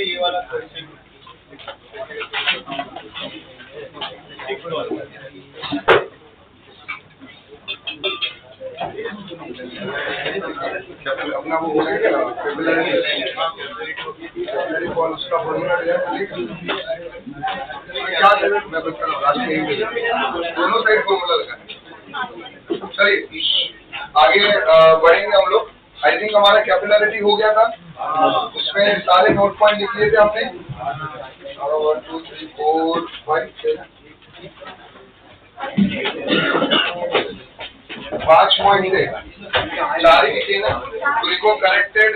ये वाला अपना वो बोलेंगे उसका क्या करें, मैं बता रहा हूँ दोनों साइड फॉर्मूला लगा। चलिए आगे बढ़ेंगे हम लोग। आई थिंक हमारा कैपिलरिटी हो गया था, उसमें सारे नोट पॉइंट लिख लिए थे आपने। 1 2 3 4 5 6 5 पॉइंट थे, 4 ही लिखे ना, तो इनको corrected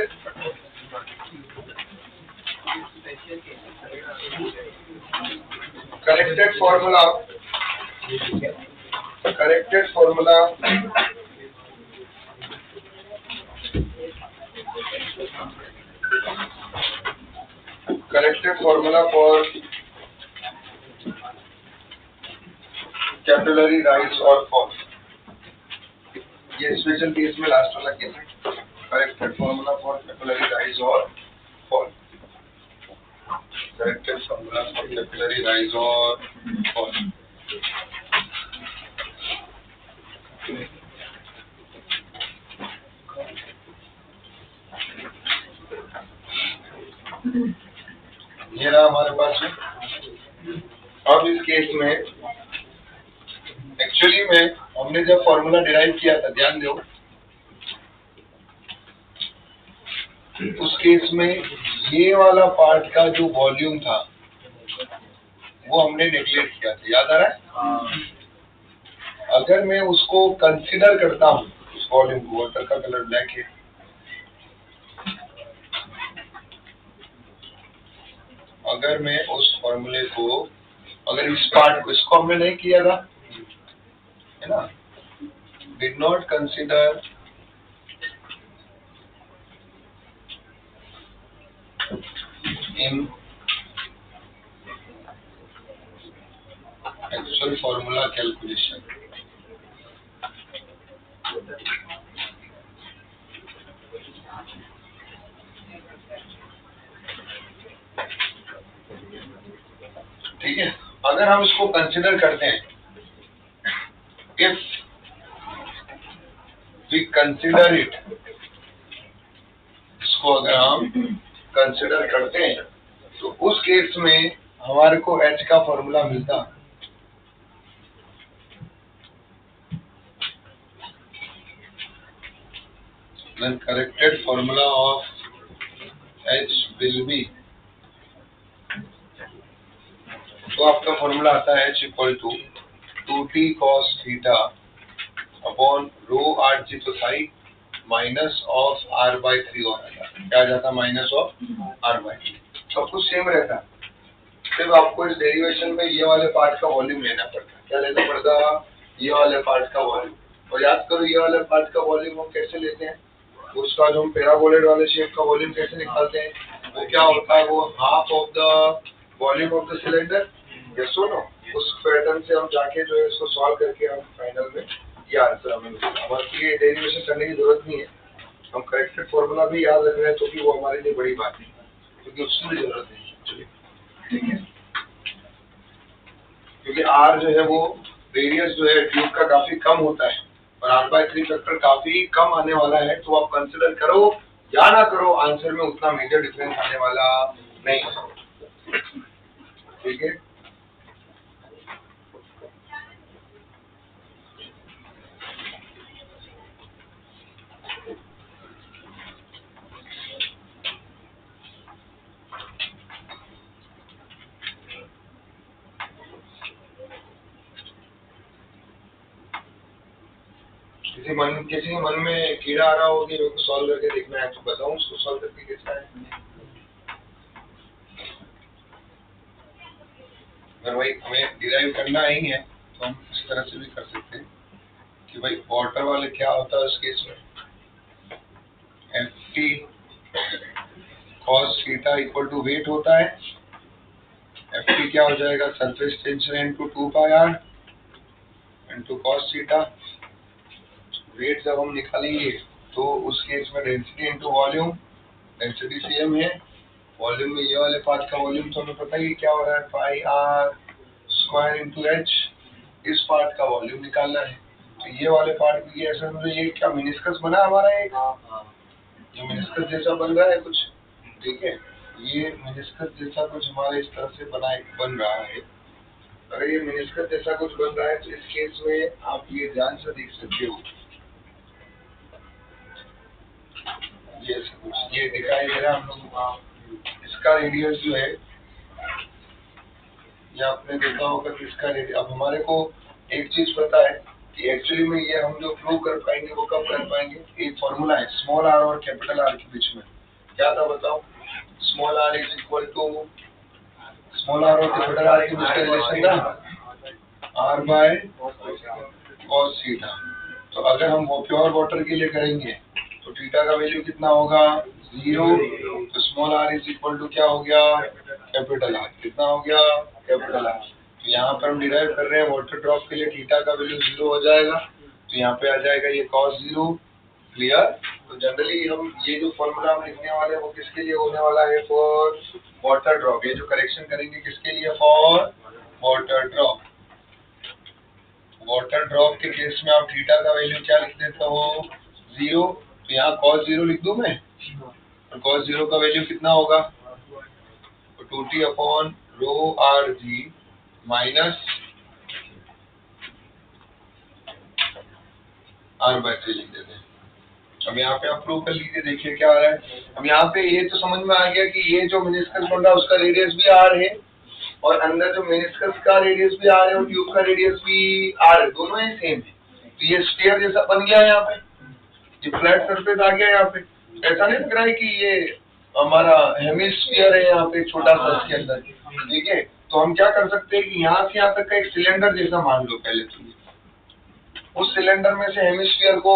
formula for capillary rise और फॉल। ये स्पेशल केस में लास्ट वाला केस है। Corrected formula for capillary rise और fall. Corrected formula for capillary rise और फॉल। ये रहा हमारे पास में। अब इस केस में एक्चुअली में हमने जब फॉर्मूला डिराइव किया था, ध्यान दो, उस केस में ये वाला पार्ट का जो वॉल्यूम था वो हमने नेग्लेक्ट किया था, याद आ रहा है? अगर मैं उसको कंसीडर करता हूँ, उस वॉल्यूम को, वाटर का कलर ब्लैक है, अगर मैं उस फॉर्मूले को, अगर इस पार्ट को, इसको हमने नहीं किया था, है ना, did not consider in actual formula calculation. ठीक है, अगर हम इसको कंसीडर करते हैं, इफ वी कंसीडर इट, इसको अगर हम कंसीडर करते हैं तो उस केस में हमारे को H का फॉर्मूला मिलता, then corrected formula of H will be, तो आपका फॉर्मूला आता है H equal to 2t cos theta upon rho R G तो psi minus of r by 3 हो जाता, क्या जाता, माइनस ऑफ r बाई 3। सब कुछ सेम रहता, सिर्फ आपको इस डेरिवेशन में ये वाले पार्ट का वॉल्यूम लेना पड़ता। क्या लेना पड़ता? ये वाले पार्ट का वॉल्यूम। और याद करो ये वाले पार्ट का वॉल्यूम हम कैसे लेते हैं, उसका जो हम पैराबोलॉइड वाले शेप का वॉल्यूम कैसे निकालते हैं, वो क्या होता है, वो half of the volume of the cylinder. ये सुनो, उस पैटर्न से हम जाके जो है इसको सॉल्व करके हम फाइनल में ये आंसर हमें मिलता है। हमारे ये डेरिवेशन करने की जरूरत नहीं है, हम करेक्टेड फॉर्मूला भी याद रख रहे हैं तो भी वो हमारे लिए बड़ी बात है, क्योंकि उसकी भी जरूरत नहीं है। चलिए ठीक है, क्योंकि R जो है वो रेडियस जो है ट्यूब का काफी कम होता है और R/3 फैक्टर काफी कम आने वाला है, तो आप कंसिडर करो या ना करो, आंसर में उतना मेजर डिफरेंस आने वाला नहीं है। ठीक है, किसी के मन में कीड़ा आ रहा हो कि उसको सॉल्व करके देखना है तो बताऊं उसको सॉल्व करके कैसा है। अगर भाई हमें डिराइव करना ही है तो हम इस तरह से भी कर सकते हैं कि भाई वाटर वाले क्या होता है उस केस में, Ft cos theta equal to weight होता है, FT क्या हो जाएगा, surface tension into 2πr into cos theta. Weight जब हम निकालेंगे तो उस केस में density into volume, density same है, वॉल्यूम में ये वाले पार्ट का वॉल्यूम तो हमें पता ही क्या हो रहा है, पाई आर स्क्वायर इंटू एच। इस पार्ट का वॉल्यूम निकालना है, तो ये वाले पार्ट भी ऐसा समझो, ये क्या मिनिस्कस बना हमारा एक, ये मिनिस्कस जैसा बन रहा है कुछ, ठीक है, ये मिनिस्कस जैसा कुछ हमारा इस तरह से बन रहा है। अगर ये मिनिस्कस जैसा कुछ बन रहा है तो इस केस में आप ये ध्यान से देख सकते हो, ये कुछ ये दिखाई दे रहा है हम लोगों को, इसका रेडियस जो है, ये आपने देखा होगा कि इसका रेडियस, अब हमारे को एक चीज पता है कि एक्चुअली में ये हम जो प्रूव कर पाएंगे वो कब कर पाएंगे, एक फॉर्मूला है स्मॉल आर और कैपिटल आर के बीच में, क्या था बताओ, small R is equal to, small R और कैपिटल आर के बीच का रिलेशन था आर बाय कॉस थीटा। तो अगर हम वो प्योर वाटर के लिए करेंगे तो थीटा का वैल्यू कितना होगा, 0, तो small R is equal to क्या हो गया, कैपिटल आर, कितना हो गया, कैपिटल आर। तो यहाँ पर हम डिराइव कर रहे हैं वाटर ड्रॉप के लिए थीटा का वैल्यू 0 हो जाएगा, तो यहाँ पे आ जाएगा ये cos 0, क्लियर। तो जनरली हम ये जो फॉर्मूला हम लिखने वाले हैं वो किसके लिए होने वाला है, फॉर वाटर ड्रॉप। ये जो करेक्शन करेंगे किसके लिए, for water drop. Water drop के केस में आप थीटा का वैल्यू क्या लिख देते हो, 0, तो यहाँ cos 0 लिख दूं मैं, तो cos 0 का वैल्यू कितना होगा, तो 2t upon rho R G minus R by 3 लिख देते हैं। अब यहाँ पे आप प्रूव कर लीजिए, देखिए क्या आ रहा है। अब यहाँ पे ये तो समझ में आ गया कि ये जो मेनिस्कस बन रहा है उसका रेडियस भी आर है, और अंदर जो मेनिस्कस का रेडियस भी आर है और ट्यूब का रेडियस भी आर है, दोनों ही सेम है। तो ये स्फीयर जैसा बन गया है, यहाँ पे ये फ्लैट सरफेस आ गया है। यहाँ पे ऐसा नहीं लग रहा है कि ये हमारा हेमिस्फीयर है यहाँ पे छोटा सा इसके अंदर, ठीक है। तो हम क्या कर सकते हैं कि यहाँ से यहाँ तक का एक सिलेंडर जैसा मान लो पहले, तो उस सिलेंडर में से हेमिस्फीयर को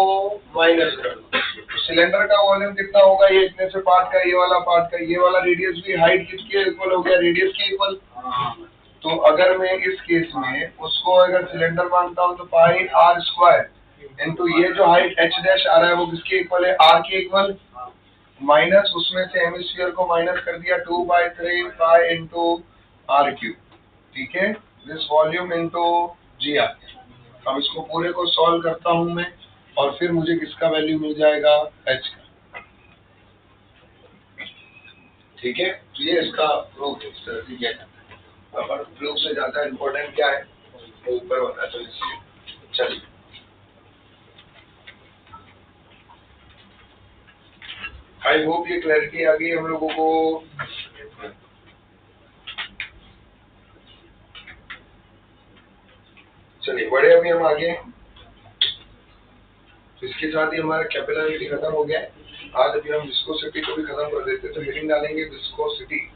माइनस कर दो, तो सिलेंडर का वॉल्यूम कितना होगा, ये इतने से पार्ट का, ये वाला पार्ट का, ये वाला रेडियस भी हाइट किसके इक्वल हो गया, रेडियस के इक्वल। तो अगर मैं इस केस में उसको अगर सिलेंडर मानता हूँ तो पाई आर स्क्वायर इंटू ये जो हाइट एच डैश आ रहा है वो किसके इक्वल है, आर के इक्वल, माइनस उसमें से हेमिस्फीयर को माइनस कर दिया 2/3 पाई इंटू आर क्यूब, ठीक है, this volume into G R. अब इसको पूरे को सॉल्व करता हूं मैं, और फिर मुझे किसका वैल्यू मिल जाएगा, एच का, ठीक है। तो ये इसका प्रूफ है, इस तरह से किया जाता है। अब प्रूफ से ज्यादा इम्पोर्टेंट क्या है, वो ऊपर होता है, तो इसलिए चलिए आई होप ये क्लैरिटी आ गई हम लोगों को। चलिए बढ़े, अभी हम आगे, तो इसके साथ ही हमारा कैपिलरिटी खत्म हो गया है। आज अभी हम विस्कोसिटी को भी खत्म कर देते हैं, तो हेडिंग डालेंगे विस्कोसिटी।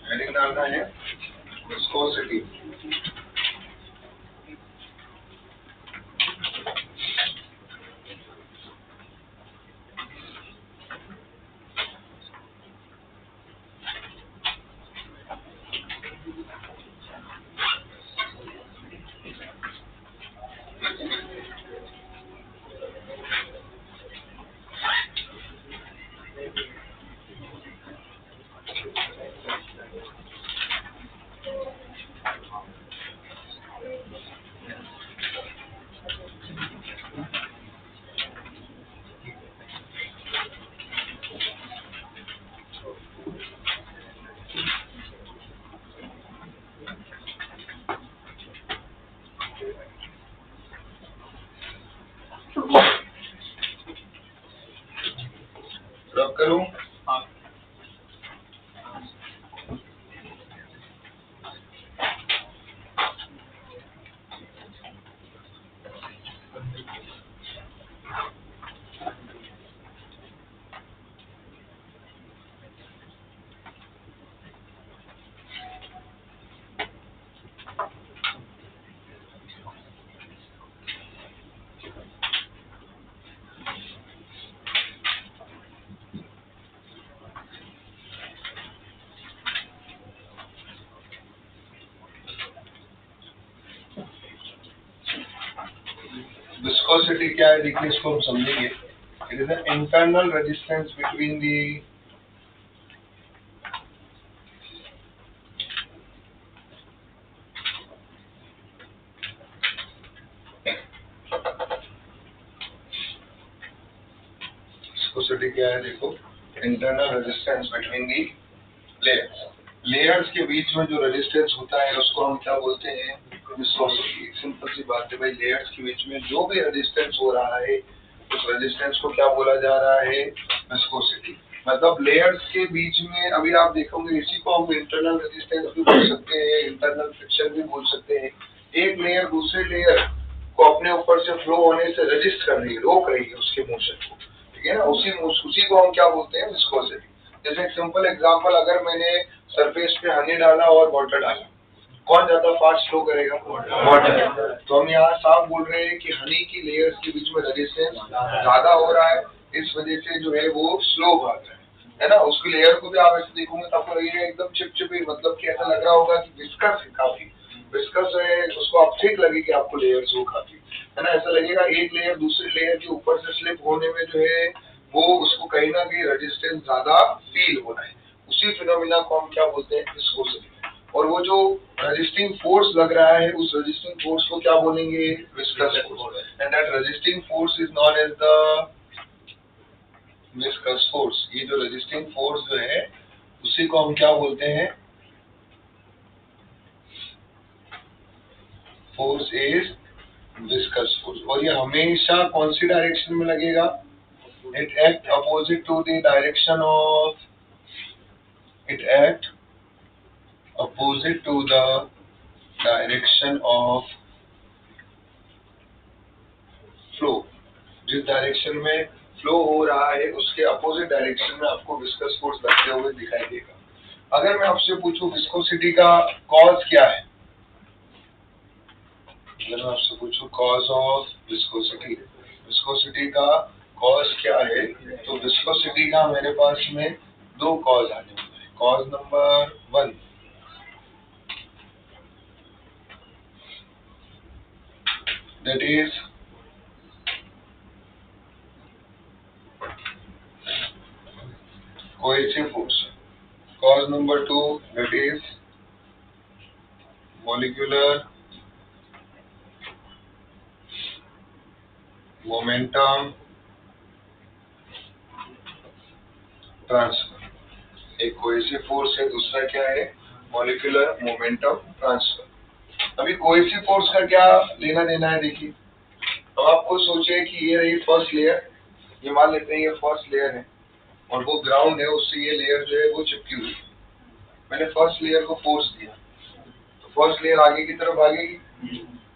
हेडिंग डालना है विस्कोसिटी। विस्कोसिटी क्या है देखिए, इसको हम समझेंगे। It is an internal resistance between the viscosity क्या है देखो, internal resistance between the layers. Layers के बीच में जो रेजिस्टेंस होता है उसको हम क्या बोलते हैं, विस्कोसिटी। सिंपल सी बात है भाई, लेयर्स के बीच में जो भी रेजिस्टेंस हो रहा है उस रेजिस्टेंस को क्या बोला जा रहा है, विस्कोसिटी। मतलब लेयर्स के बीच में, अभी आप देखोगे इसी को हम इंटरनल रेजिस्टेंस भी बोल सकते हैं, इंटरनल फ्रिक्शन भी बोल सकते हैं। एक लेयर दूसरे लेयर को अपने ऊपर से फ्लो होने से रजिस्ट कर रही है, रोक रही है उसके मोशन को, ठीक है ना। उसी को हम क्या बोलते हैं, विस्कोसिटी। जैसे एक सिंपल एग्जांपल, अगर मैंने सरफेस पे हनी डाला और वाटर डाला, कौन ज्यादा फास्ट फ्लो करेगा, वाटर। तो हम यहाँ साफ बोल रहे हैं कि हनी की लेयर्स के बीच में रेजिस्टेंस ज्यादा हो रहा है, इस वजह से जो है वो स्लो भाग रहा है ना। उसकी लेयर को भी आप ऐसे देखोगे तो आपको लगेगा एकदम चिपचिपी, मतलब कि ऐसा लग रहा होगा कि विस्कस है, काफी विस्कस है, उसको आप ठीक लगेगी आपको लेयर्स वो काफी, है ना। ऐसा लगेगा एक लेयर दूसरे लेयर के ऊपर से स्लिप होने में जो है वो उसको कहीं ना कहीं रेजिस्टेंस ज्यादा फील हो रहा है। उसी फिनोमिना को हम क्या बोलते हैं, विस्कोसिटी। और वो जो रेजिस्टिंग फोर्स लग रहा है उस रेजिस्टिंग फोर्स को क्या बोलेंगे, viscous force. And that resisting force is known as the viscous force. ये जो रेजिस्टिंग फोर्स जो है उसी को हम क्या बोलते हैं, फोर्स इज विस्कस फोर्स। और ये हमेशा कौन सी डायरेक्शन में लगेगा, it act opposite to the direction of, it act opposite to the direction of flow। जिस डायरेक्शन में फ्लो हो रहा है उसके अपोजिट डायरेक्शन में आपको विस्कस फोर्स लगते हुए दिखाई देगा। अगर मैं आपसे पूछूं विस्कोसिटी का कॉज क्या है, अगर मैं आपसे पूछूं कॉज ऑफ विस्कोसिटी, विस्कोसिटी का कॉज क्या है, तो विस्कोसिटी का मेरे पास में दो कॉज आने वाले हैं। Cause number 1, that is cohesive force। Cause number 2, that is molecular momentum transfer। एक कोहेसिव फोर्स है, दूसरा क्या है, मॉलिक्यूलर मोमेंटम ट्रांसफर। अभी कोहेसिव फोर्स का क्या लेना देना है देखिए। अब आपको सोचिए कि ये रही फर्स्ट लेयर, ये मान लेते हैं ये फर्स्ट लेयर है और वो ग्राउंड है, उससे ये लेयर जो है वो चिपकी हुई। मैंने फर्स्ट लेयर को फोर्स दिया तो फर्स्ट लेयर आगे की तरफ भागेगी।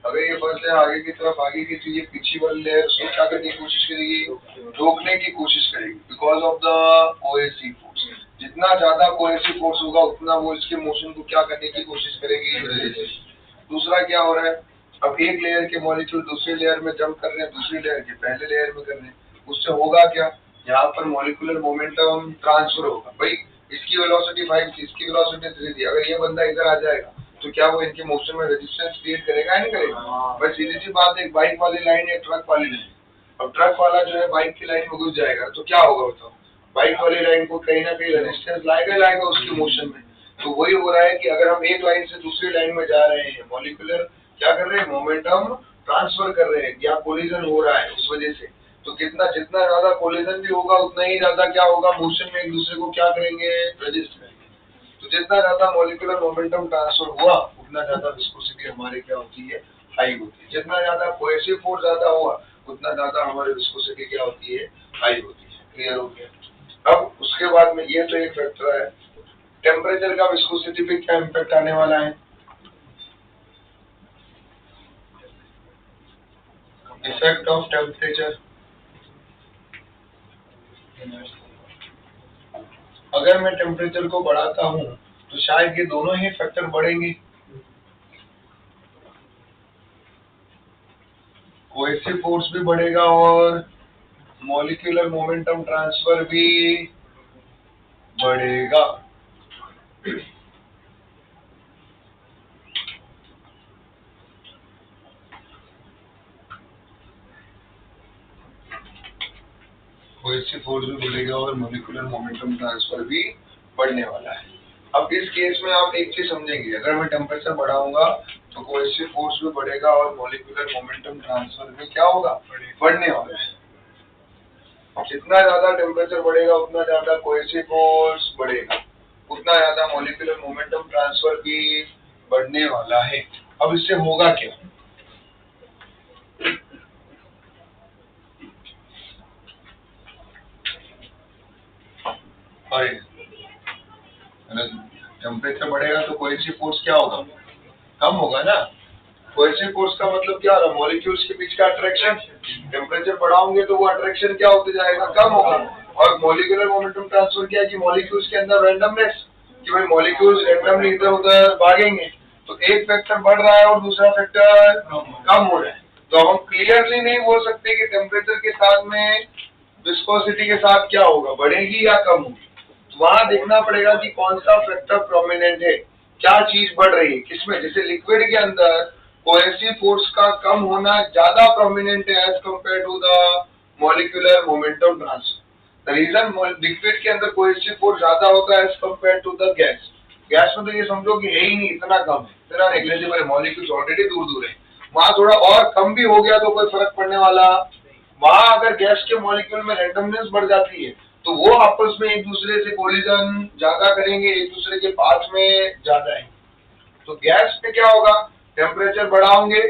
अगर ये फर्स्ट लेयर आगे की तरफ भागेगी तो ये पीछे वाली लेयर उसको क्या करने की कोशिश करेगी, रोकने की कोशिश करेगी, because of the cohesive force. जितना ज्यादा कोहेसिव फोर्स होगा उतना वो इसके मोशन को क्या करने की कोशिश करेगी। दूसरा क्या हो रहा है, अब एक लेयर के मॉलिक्यूल दूसरे लेयर में जंप कर रहे हैं, दूसरी लेयर के पहले लेयर में कर रहे हैं, उससे होगा क्या, यहाँ पर मॉलिक्यूलर मोमेंटम ट्रांसफर होगा। भाई इसकी वेलोसिटी 5 थी, इसकी वेलोसिटी 3 थी, अगर ये बंदा इधर आ जाएगा तो क्या वो इनके मोशन में रेजिस्टेंस क्रिएट करेगा या नहीं करेगा। बस सीधी सी बात है, एक बाइक वाली लाइन या ट्रक वाली लाइन। अब ट्रक वाला जो है बाइक की लाइन में घुस जाएगा तो क्या होगा बताओ, बाइक वाली लाइन को कहीं ना कहीं रेजिस्टेंस लाएगा उसके मोशन में। तो वही हो रहा है कि अगर हम एक लाइन से दूसरी लाइन में जा रहे हैं, मॉलिक्यूलर क्या कर रहे हैं, मोमेंटम ट्रांसफर कर रहे हैं, या कोलिजन हो रहा है उस वजह से। तो जितना ज्यादा कोलिजन भी होगा उतना ही ज्यादा क्या होगा, मोशन में एक दूसरे को क्या करेंगे, रजिस्ट करेंगे। तो जितना ज्यादा मॉलिक्यूलर मोमेंटम ट्रांसफर हुआ उतना ज्यादा विस्कोसिटी हमारी क्या होती है, हाई होती है। जितना ज्यादा कोहेसिव फोर्स ज्यादा हुआ उतना ज्यादा हमारी विस्कोसिटी क्या होती है, हाई होती है। क्लियर हो गया। अब उसके बाद में ये तो एक फैक्टर है, टेम्परेचर का विस्कोसिटी पे क्या इम्पैक्ट आने वाला है, इफेक्ट ऑफ टेम्परेचर। अगर मैं टेम्परेचर को बढ़ाता हूं तो शायद ये दोनों ही फैक्टर बढ़ेंगे, कोहेसिव फोर्स भी बढ़ेगा और मॉलिक्यूलर मोमेंटम ट्रांसफर भी बढ़ेगा। कोहेसिव फोर्स भी बढ़ेगा और मॉलिक्यूलर मोमेंटम ट्रांसफर भी बढ़ने वाला है। अब इस केस में आप एक चीज समझेंगे, अगर मैं टेम्परेचर बढ़ाऊंगा तो कोहेसिव फोर्स भी बढ़ेगा और मॉलिक्यूलर मोमेंटम ट्रांसफर भी क्या होगा, बढ़ने वाला है। जितना ज्यादा टेम्परेचर बढ़ेगा उतना ज्यादा कोहेसिव फोर्स बढ़ेगा, उतना ज्यादा मॉलिक्यूलर मोमेंटम ट्रांसफर भी बढ़ने वाला है। अब इससे होगा क्या, टेम्परेचर बढ़ेगा तो कोहेसिव फोर्स क्या होगा, कम होगा ना। कोहेसिव फोर्स का मतलब क्या रहा, मॉलिक्यूल्स के बीच का अट्रैक्शन। टेम्परेचर बढ़ाओगे तो वो अट्रैक्शन क्या होते जाएगा, कम होगा। और मॉलिक्यूलर मोमेंटम ट्रांसफर क्या है कि मॉलिक्यूल्स के अंदर रैंडमनेस, कि भाई मॉलिक्यूल्स रैंडमली इधर उधर भागेंगे, तो एक फैक्टर बढ़ रहा है और दूसरा फैक्टर कम हो रहा है। तो हम क्लियरली नहीं बोल सकते कि टेम्परेचर के साथ में विस्कोसिटी के साथ क्या होगा, बढ़ेगी या कम होगी। वहां देखना पड़ेगा कि कौन सा फैक्टर प्रोमिनेंट है, क्या चीज बढ़ रही है किसमें। जैसे लिक्विड के अंदर कोहेसिव फोर्स का कम होना ज्यादा प्रोमिनेंट है as compare to the molecular momentum transfer. The reason liquid के अंदर कोहेसिव फोर्स ज्यादा होता है as compare to the gas. Gas में तो ये समझो कि है ही नहीं, इतना कम है, इतना नेग्लिजिबल है, मॉलिक्यूल्स ऑलरेडी दूर दूर है। वहां थोड़ा और कम भी हो गया तो कोई फर्क पड़ने वाला। वहां अगर गैस के मॉलिक्यूल में रैंडमनेस बढ़ जाती है तो वो आपस में एक दूसरे से कोलिजन ज्यादा करेंगे, एक दूसरे के पास में ज्यादा है। तो गैस में क्या होगा, टेम्परेचर बढ़ाओगे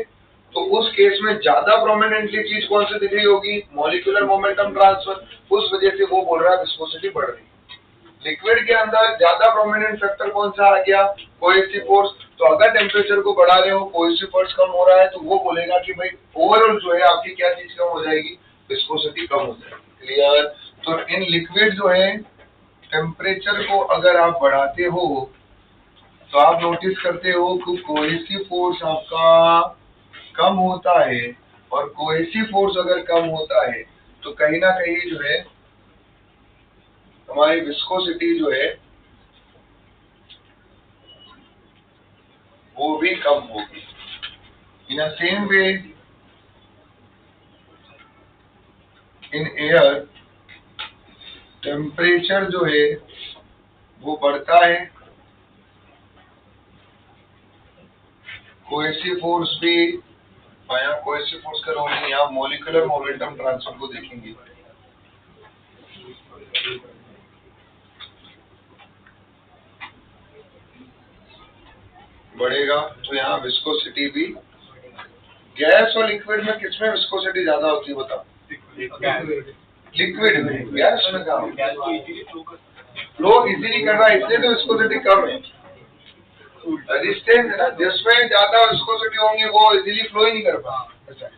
तो उस केस में ज्यादा प्रोमिनेंटली चीज कौन सी दिख रही होगी, मॉलिक्यूलर मोमेंटम ट्रांसफर। उस वजह से वो बोल रहा है विस्कोसिटी बढ़ रही है। लिक्विड के अंदर ज्यादा प्रोमिनेंट फैक्टर कौन सा आ गया, कोहेसिव फोर्स। तो अगर टेम्परेचर को बढ़ा रहे हो, कोहेसिव फोर्स कम हो रहा है, तो वो बोलेगा कि भाई ओवरऑल जो है आपकी क्या चीज कम हो जाएगी, विस्कोसिटी कम हो जाएगी। क्लियर। तो इन लिक्विड जो है टेम्परेचर को अगर आप बढ़ाते हो तो आप नोटिस करते हो कि कोहेसिव फोर्स आपका कम होता है, और कोहेसिव फोर्स अगर कम होता है तो कहीं ना कहीं जो है हमारी विस्कोसिटी जो है वो भी कम होगी। In a same way in air temperature जो है वो बढ़ता है, कोहेसिव फोर्स भी। यहाँ कोहेसिव फोर्स का रोल नहीं, यहाँ मॉलिक्यूलर मोमेंटम ट्रांसफर को देखेंगे। बढ़ेगा तो यहाँ विस्कोसिटी भी। गैस और लिक्विड में किसमें विस्कोसिटी ज्यादा होती है बताओ, लिक्विड में। गैस में क्या फ्लो इजीली कर रहा है इसलिए तो विस्कोसिटी कम है। रेजिस्टेंस है ना, जिसमें ज्यादा विस्कोसिटी होंगी वो इजीली फ्लो ही नहीं कर पाएगा।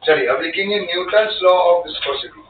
चलिए अब लिखेंगे Newton's law of viscosity.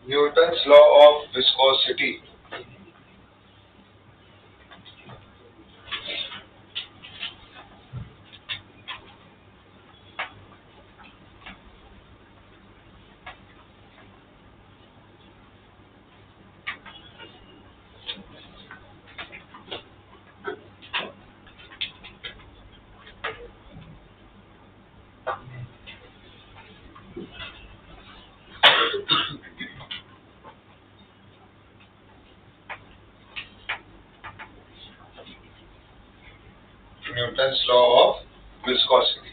Newton's law of viscosity. Newton's law of viscosity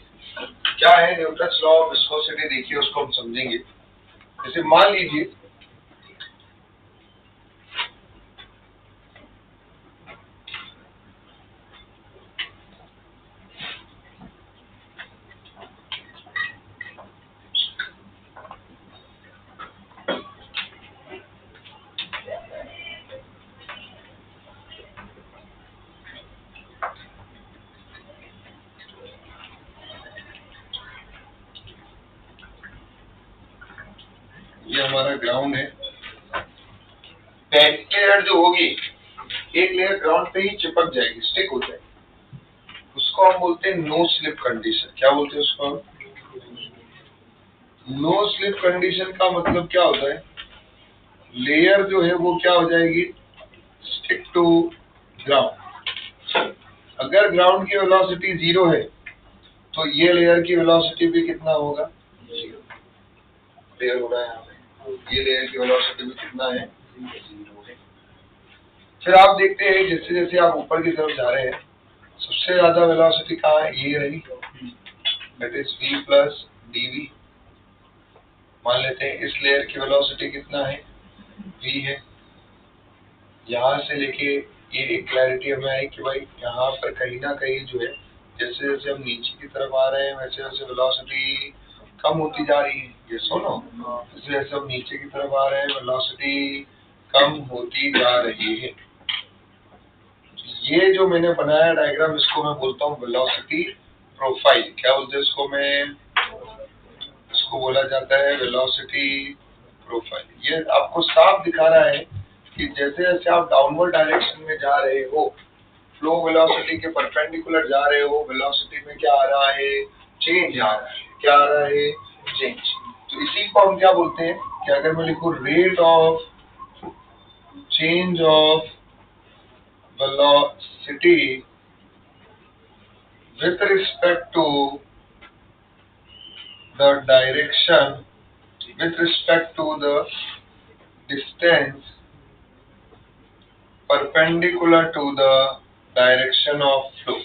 क्या है? न्यूटन्स लॉ ऑफ विस्कोसिटी देखिए, उसको हम समझेंगे। जैसे मान लीजिए ये हमारा ग्राउंड है। पहली लेयर जो होगी, एक लेयर ग्राउंड पे ही चिपक जाएगी, स्टिक हो जाएगी, उसको हम बोलते हैं नो स्लिप कंडीशन। क्या बोलते हैं उसको? नो स्लिप कंडीशन का मतलब क्या होता है, लेयर जो है वो क्या हो जाएगी, स्टिक टू ग्राउंड। अगर ग्राउंड की वेलोसिटी 0 है तो ये लेयर की वेलोसिटी भी कितना होगा, 0। क्लियर हो रहा है यहाँ पे? ये लेयर की वेलोसिटी भी कितना है, 0 है। फिर आप देखते हैं जैसे जैसे आप ऊपर की तरफ जा रहे हैं, सबसे ज्यादा वेलोसिटी कहाँ है, ये रही, that is v plus dv। मान लेते हैं इस लेयर की वेलोसिटी कितना है, v है। यहाँ से लेके ये एक क्लैरिटी हमें आई कि भाई यहाँ पर कहीं ना कहीं जो है, जैसे जैसे हम नीचे की तरफ आ रहे हैं वैसे वैसे वेलोसिटी कम होती जा रही है। ये सुनो, जैसे जैसे हम नीचे की तरफ आ रहे हैं वेलोसिटी कम होती जा रही है। ये जो मैंने बनाया डायग्राम, इसको मैं बोलता हूँ वेलोसिटी प्रोफाइल। क्या बोलते हैं इसको? इसको बोला जाता है वेलोसिटी प्रोफाइल। ये आपको साफ दिखा रहा है कि जैसे जैसे आप डाउनवर्ड डायरेक्शन में जा रहे हो, फ्लो वेलोसिटी के परपेंडिकुलर जा रहे हो, वेलोसिटी में क्या आ रहा है, चेंज आ रहा है। क्या आ रहा है, चेंज। तो इसी को हम क्या बोलते हैं कि अगर मैं लिखूं rate of change of velocity with respect to the direction, with respect to the distance perpendicular to the direction of flow,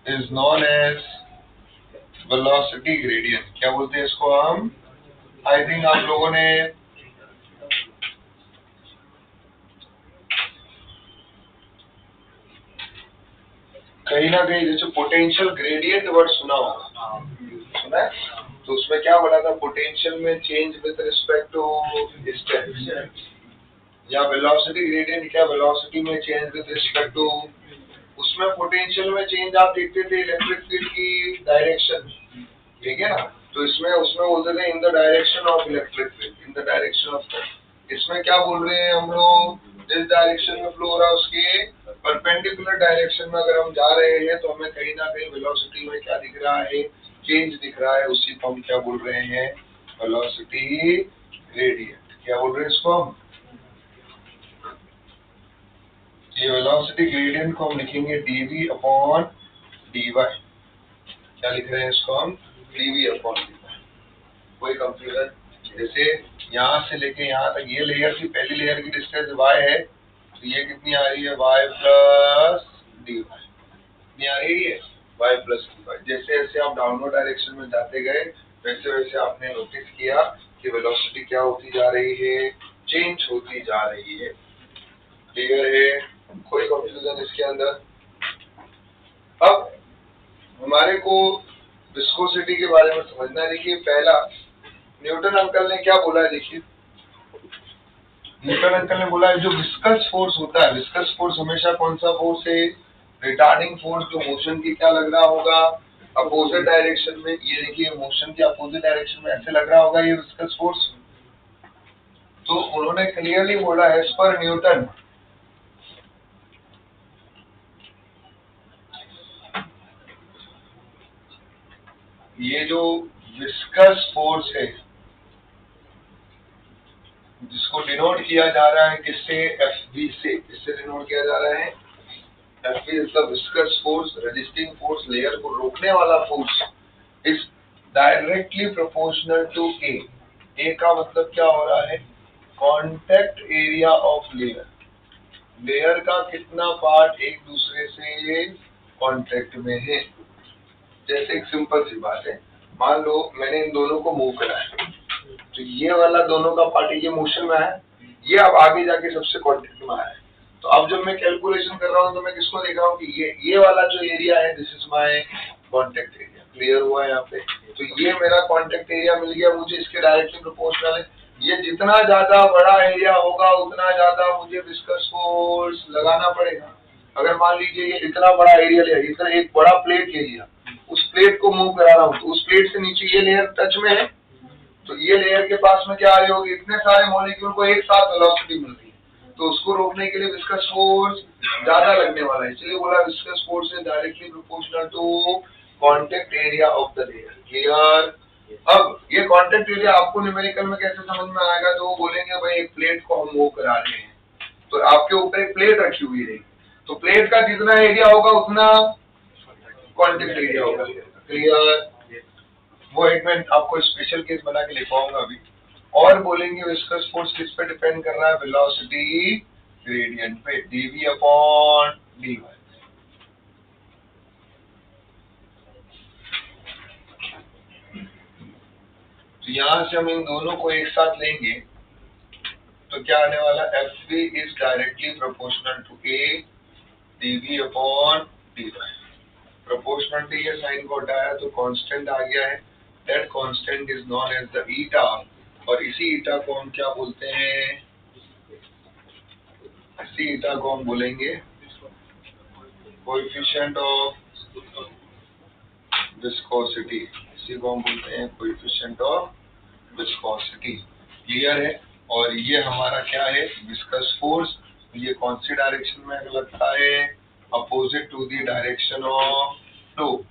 is known as velocity gradient। क्या बोलते हैं इसको हम? आई थिंक आप लोगों ने कहीं ना कहीं जैसे पोटेंशियल ग्रेडियंट वर्ड सुना होगा, सुना है? तो उसमें क्या बोला था, पोटेंशियल में change with respect to distance, या वेलोसिटी ग्रेडियंट क्या, वेलोसिटी में चेंज विद रिस्पेक्ट टू। उसमें पोटेंशियल में चेंज आप देखते थे इलेक्ट्रिक फील्ड की डायरेक्शन, ठीक है ना? तो इसमें उसमें बोलते थे in the direction of electric field, in the direction of. इसमें क्या बोल रहे हैं हम लोग, जिस डायरेक्शन में फ्लो हो रहा है उसके परपेंडिकुलर डायरेक्शन में अगर हम जा रहे हैं तो हमें कहीं ना कहीं वेलोसिटी में क्या दिख रहा है, चेंज दिख रहा है। उसी को हम क्या बोल रहे हैं, वेलोसिटी ग्रेडियंट। क्या बोल रहे हैं इसको हम? ये वेलोसिटी ग्रेडियंट को हम लिखेंगे dv अपॉन dy। क्या लिख रहे हैं इसको हम, dv अपॉन dy। कोई कंफ्यूजन? जैसे यहाँ से लेके यहाँ तक ये लेयर की, पहली लेयर की डिस्टेंस y है, तो ये कितनी आ रही है, y प्लस dy। कितनी आ रही है, y प्लस dy। जैसे जैसे आप डाउनवर्ड डायरेक्शन में जाते गए वैसे वैसे आपने नोटिस किया कि वेलोसिटी क्या होती जा रही है, चेंज होती जा रही है। क्लियर है? कोई कंफ्यूजन इसके अंदर? अब हमारे को विस्कोसिटी के बारे में समझना है। देखिए पहला, न्यूटन अंकल ने क्या बोला है, देखिए न्यूटन अंकल ने बोला है जो विस्कस फोर्स होता है, विस्कस फोर्स हमेशा कौन सा फोर्स है, रिटार्डिंग फोर्स, जो मोशन की क्या लग रहा होगा, अपोजिट डायरेक्शन में। ये देखिए मोशन के अपोजिट डायरेक्शन में ऐसे लग रहा होगा ये विस्कस फोर्स। तो उन्होंने क्लियरली बोला है, एज पर न्यूटन ये जो विस्कस फोर्स है, जिसको डिनोट किया जा रहा है किससे, Fv से। किससे डिनोट किया जा रहा है, Fv is the viscous force, resisting force, layer को रोकने वाला force, is directly proportional to A। A का मतलब क्या हो रहा है, contact area of layer. Layer का कितना पार्ट एक दूसरे से कांटेक्ट में है। जैसे एक सिंपल सी बात है, मान लो मैंने इन दोनों को मूव करा है, तो ये वाला दोनों का पार्ट ये मोशन में है, ये अब आगे जाके सबसे कांटेक्ट में आया है। तो अब जब मैं कैलकुलेशन कर रहा हूँ तो मैं किसको देख रहा हूँ कि ये वाला जो एरिया है, this is my contact area. Clear हुआ यहाँ पे? तो ये मेरा कांटेक्ट एरिया मिल गया मुझे, इसके डायरेक्टली प्रोपोर्शनल है। ये जितना ज्यादा बड़ा एरिया होगा उतना ज्यादा मुझे विस्कस फोर्स लगाना पड़ेगा। अगर मान लीजिए ये इतना बड़ा एरिया ले, इतना एक बड़ा प्लेट ले लिया, उस प्लेट को मूव करा रहा हूँ, तो उस प्लेट से नीचे ये लेयर टच में है, तो ये लेयर के पास में क्या आ रही होगी, इतने सारे मॉलिक्यूल को एक साथ वेलोसिटी मिल रही है, तो उसको रोकने के लिए विस्कस फोर्स ज्यादा लगने वाला है, इसलिए बोला viscous force is directly proportional to contact area of the layer. Clear? अब ये कांटेक्ट एरिया आपको न्यूमेरिकल में कैसे समझ में आएगा, तो वो बोलेंगे भाई एक प्लेट को हम मूव करा रहे हैं, तो आपके ऊपर एक प्लेट रखी हुई रहेगी, तो प्लेट का जितना एरिया होगा उतना कांटेक्ट एरिया होगा। क्लियर? वो एक मैं आपको स्पेशल केस बना के लिखवाऊंगा अभी। और बोलेंगे विस्कस फोर्स किस पे डिपेंड कर रहा है, वेलोसिटी ग्रेडियंट पे, dv अपॉन dy। तो यहां से हम इन दोनों को एक साथ लेंगे तो क्या आने वाला, Fv is directly proportional to a dv upon dy। Proportionality ये साइन को हटाया तो कांस्टेंट आ गया है, that constant is known as the eta, और इसी ईटा को हम क्या बोलते हैं, इसी ईटा को हम बोलेंगे कोएफिशिएंट ऑफ विस्कोसिटी, इसी को हम बोलते हैं कोएफिशिएंट ऑफ विस्कोसिटी। क्लियर है? और ये हमारा क्या है, विस्कस फोर्स, ये कौन सी डायरेक्शन में लगता है, opposite to the direction of flow.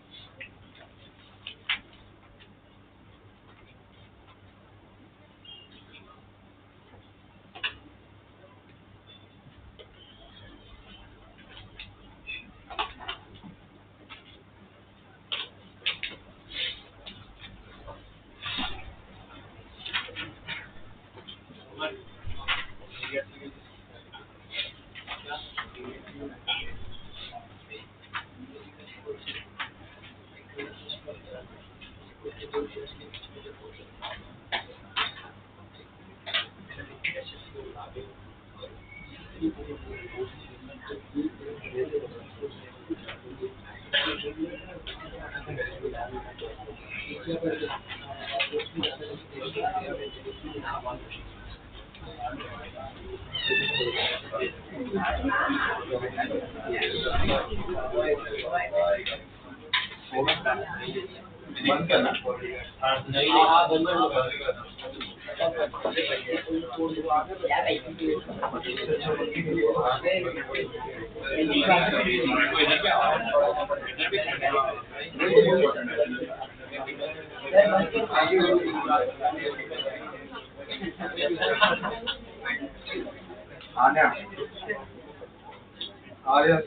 Aryan,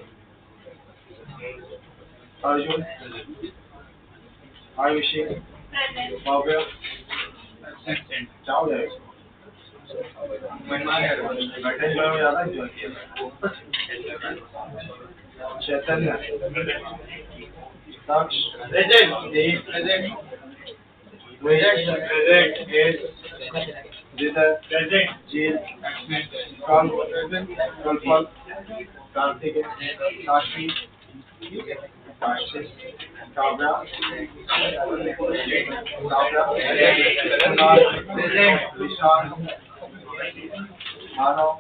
Arjun, Ayushi, Bhavya, जाओ जाए चैतन्य, दक्ष, देव, जीत, कल्पल, कार्तिक, साक्षी, काव्या, विशाल, मानव,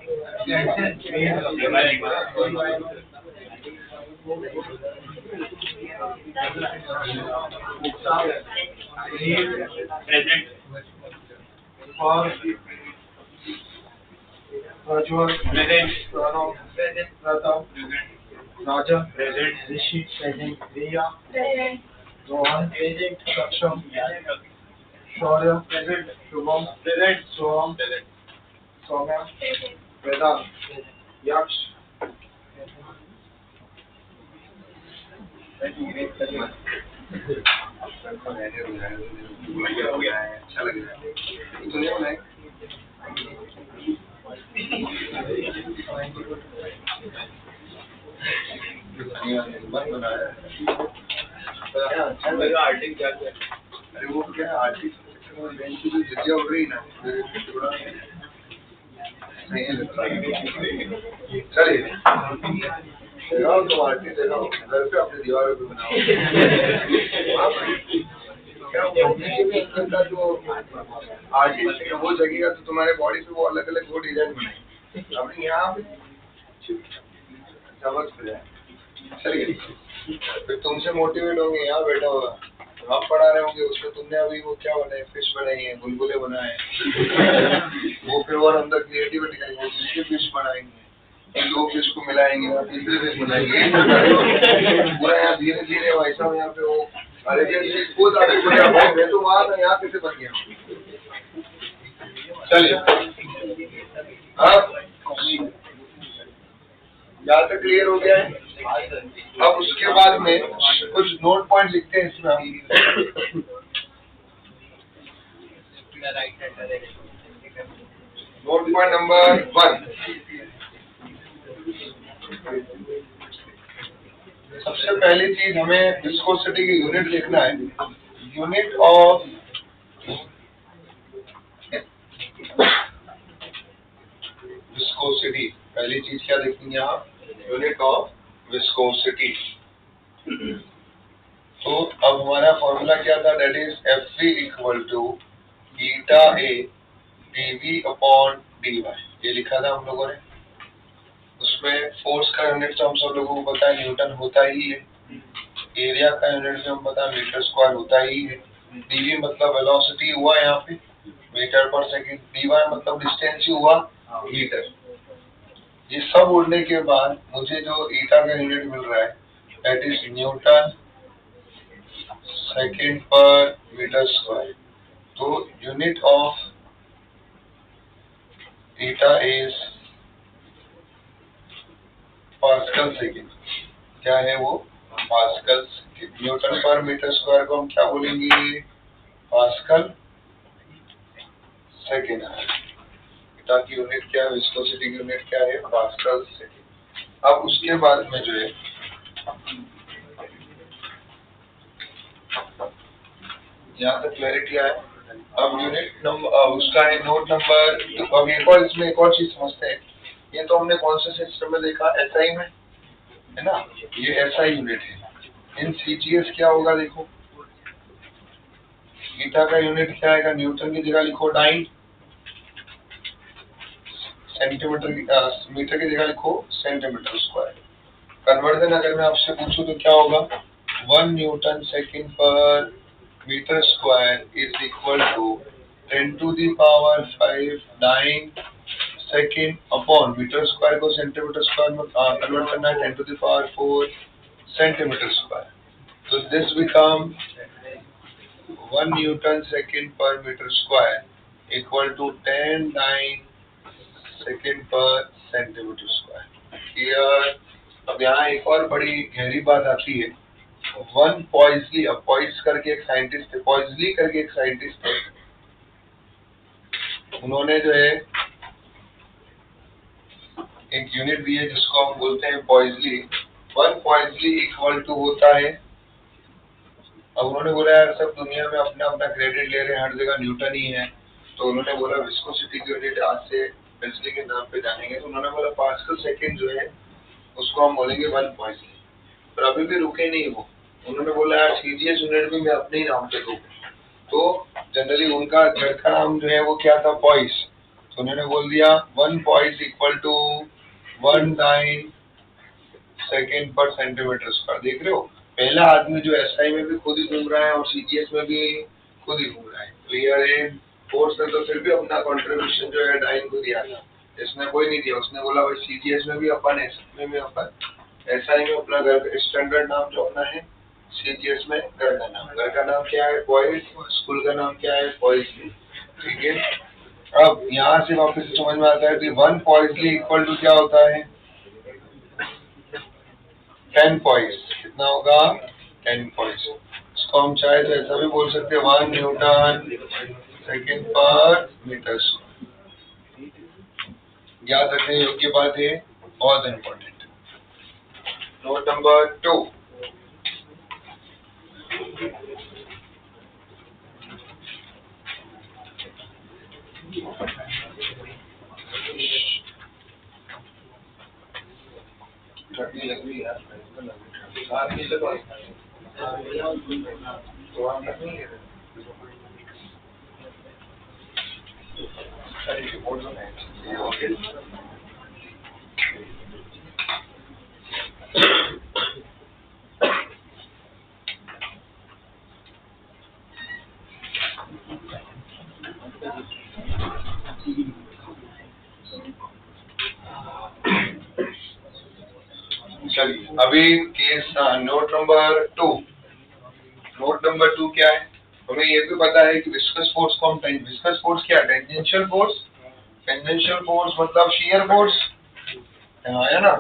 प्रज्वल, प्रणव, प्रताप, राजा, ऋषि, रिया, रोहन, सक्षम, शौर्य, शुभम, सोहम, सौम्या, वेदांत, यक्ष, अच्छा लग रहा है, अरे वो क्या आर्टिस्ट बेंच की जो जगह हो रही ना, थोड़ा नहीं लगता। चलिए लगाओ, तो आर्टिस्ट लगाओ घर पे अपने दीवारों पे बनाओ। क्या का जो आर्टिस्ट है वो जगेगा तो तुम्हारे बॉडी पे वो अलग अलग वो डिजाइन बनाएंगे, अपने यहाँ पे समझ हो जाए। चलिए फिर तुमसे मोटिवेट होंगे, यहाँ बैठा होगा हम पढ़ा रहे होंगे उसमें तुमने अभी वो क्या बनाए, फिश बनाई है, बुलबुले बनाए हैं। वो फिर और अंदर क्रिएटिविटी करेंगे, वो दूसरी फिश बनाएंगे, इन दो फिश को मिलाएंगे और तीसरी फिश बनाएंगे। पूरा यहाँ धीरे धीरे भाई साहब यहाँ पे वो अरेबियन सी फूड मैं तो वहाँ था, यहाँ कैसे बन गया। चलिए अब यहाँ तक क्लियर हो गया है। अब उसके बाद में कुछ नोट पॉइंट लिखते हैं इसमें हम। नोट पॉइंट नंबर 1, सबसे पहली चीज हमें विस्कोसिटी की यूनिट देखना है। यूनिट ऑफ विस्कोसिटी, पहली चीज क्या देखनी है आप, यूनिट ऑफ विस्कोसिटी। तो अब हमारा फॉर्मूला क्या था, that is Fv equal to beta A dv upon dy, ये लिखा था हम लोगों ने। उसमें फोर्स का यूनिट तो हम सब लोगों को पता है न्यूटन होता ही है, एरिया का यूनिट भी हम पता है मीटर स्क्वायर होता ही है, dv मतलब वेलोसिटी हुआ यहाँ पे मीटर पर सेकंड, dy मतलब डिस्टेंस ही हुआ मीटर। ये सब उड़ने के बाद मुझे जो ईटा का यूनिट मिल रहा है that is Newton second per metre square. तो unit of eta is pascal second, क्या है वो, पास्कल सेकंड। न्यूटन पर मीटर स्क्वायर को हम क्या बोलेंगे, पास्कल सेकंड। ईटा की यूनिट क्या है, विस्कोसिटी की यूनिट क्या है, पास्कल सेकंड। अब उसके बाद में जो है यहाँ तक क्लैरिटी आया। अब यूनिट नंबर उसका है नोट नंबर। तो अब एक और इसमें एक और चीज समझते हैं, ये तो हमने कौन से सिस्टम में देखा, एसआई में है ना, ये एसआई यूनिट है। इन सीजीएस क्या होगा देखो, ईटा का यूनिट क्या आएगा, न्यूटन की जगह लिखो डाइन, सेंटीमीटर की मीटर की जगह लिखो सेंटीमीटर स्क्वायर। कन्वर्जन अगर मैं आपसे पूछूं तो क्या होगा, 1 newton second per metre square is equal to 10 to the power 5 dyne second upon metre square को सेंटीमीटर स्क्वायर में कन्वर्ट करना है 10 to the power 4 centimetre square. तो this become 1 newton second per metre square equal to 10 dyne second per centimetre square. Clear. अब यहाँ एक और बड़ी गहरी बात आती है, वन पॉइजली, अब पॉइज करके एक साइंटिस्ट थे, पॉइजली करके एक साइंटिस्ट थे, उन्होंने जो है एक यूनिट दी है जिसको हम बोलते हैं पॉइजली। 1 पॉइजली इक्वल टू होता है, अब उन्होंने बोला यार सब दुनिया में अपना अपना क्रेडिट ले रहे हैं, हर जगह न्यूटन ही है, तो उन्होंने बोला विस्कोसिटी की यूनिट आज से बिजली के नाम पे जानेंगे, तो उन्होंने बोला पास्कल सेकंड जो है उसको हम बोलेंगे 1 पॉइजली। पर अभी भी रुके नहीं वो, उन्होंने बोला यार सीजीएस यूनिट भी मैं अपने ही नाम पे दूँ। तो जनरली उनका घर का नाम जो है वो क्या था, पॉइस, तो उन्होंने बोल दिया 1 poise equal to 1 dyne second per centimetre square. देख रहे हो, पहला आदमी जो एसआई में भी खुद ही घूम रहा है और सीजीएस में भी खुद ही घूम रहा है। क्लियर है। फोर्स ने तो फिर भी अपना कंट्रीब्यूशन जो है डाइन को दिया था, इसने कोई नहीं दिया। उसने बोला भाई सीजीएस में भी अपन, एसआई में अपन, एसआई में अपना घर स्टैंडर्ड नाम जो अपना है, सीजीएस में घर का नाम क्या है, बॉयज, स्कूल का नाम क्या है, बॉयज। ठीक है। अब यहाँ से वापस समझ में आता है कि 1 पॉइजली इक्वल टू क्या होता है, 10 पॉइस। कितना होगा, 10 पॉइस। इसको हम चाहे तो ऐसा भी बोल सकते हैं 1 newton second per metre square. याद रखने योग्य बात है, बहुत इंपॉर्टेंट। नोट नंबर 2, ठंडी लग रही है यार, तो आप नहीं है सारी रिपोर्ट बनाए। चलिए अभी case note number 2। Note number 2 क्या है? हमें ये भी पता है कि विस्कस फोर्स को हम विस्कस फोर्स क्या है? Tangential force. टेंजेंशियल फोर्स मतलब शियर फोर्स है ना।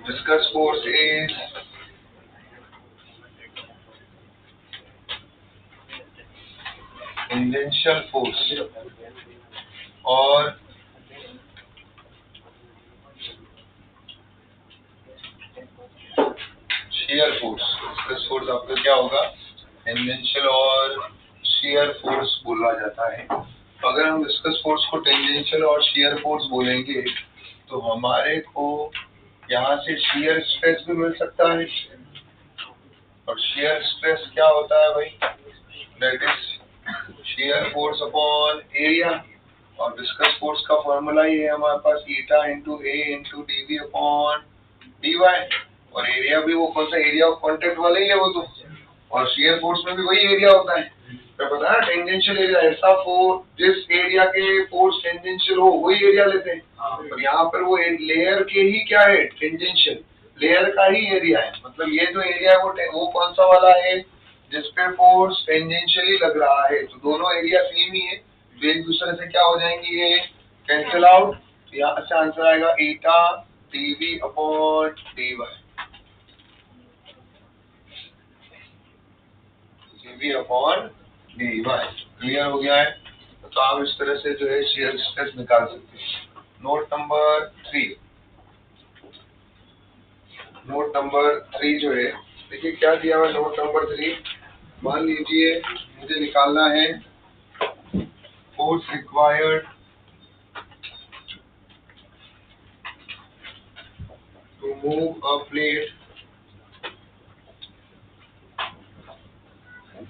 Viscous force is tangential force और shear force। Viscous force आपका क्या होगा? टेंजेंशियल और shear force बोला जाता है। अगर हम viscous force को टेंजेंशियल और shear force बोलेंगे तो हमारे को यहाँ से shear stress भी मिल सकता है। और shear stress क्या होता है भाई? That is shear force upon area। और विस्कस फोर्स का फॉर्मूला ही है हमारे पास eta into A into DV upon D Y. और एरिया भी वो कौन सा एरिया ऑफ कांटेक्ट वाला ही है वो तो। और शियर फोर्स में भी वही एरिया होता है। तो पता है टेंजेंशियल एरिया ऐसा फोर्स जिस एरिया के फोर्स टेंजेंशियल हो वही एरिया लेते हैं। और यहाँ पर वो लेयर के ही क्या है? टेंजेंशियल लेयर का ही एरिया है। मतलब ये जो एरिया है वो कौन सा वाला है? जिसपे फोर्स टेंजेंशियली लग रहा है। तो दोनों एरिया सेम ही है तो एक दूसरे से क्या हो जाएंगे? ये कैंसिल आउट। तो यहाँ से आंसर आएगा eta DV upon DY. DV upon DY clear हो गया है। तो आप इस तरह से जो है शियर स्ट्रेस निकाल सकते हैं। Note number 3। नोट नंबर 3 जो है देखिए क्या दिया हुआ। नोट नंबर 3 मान लीजिए मुझे निकालना है force required to move a plate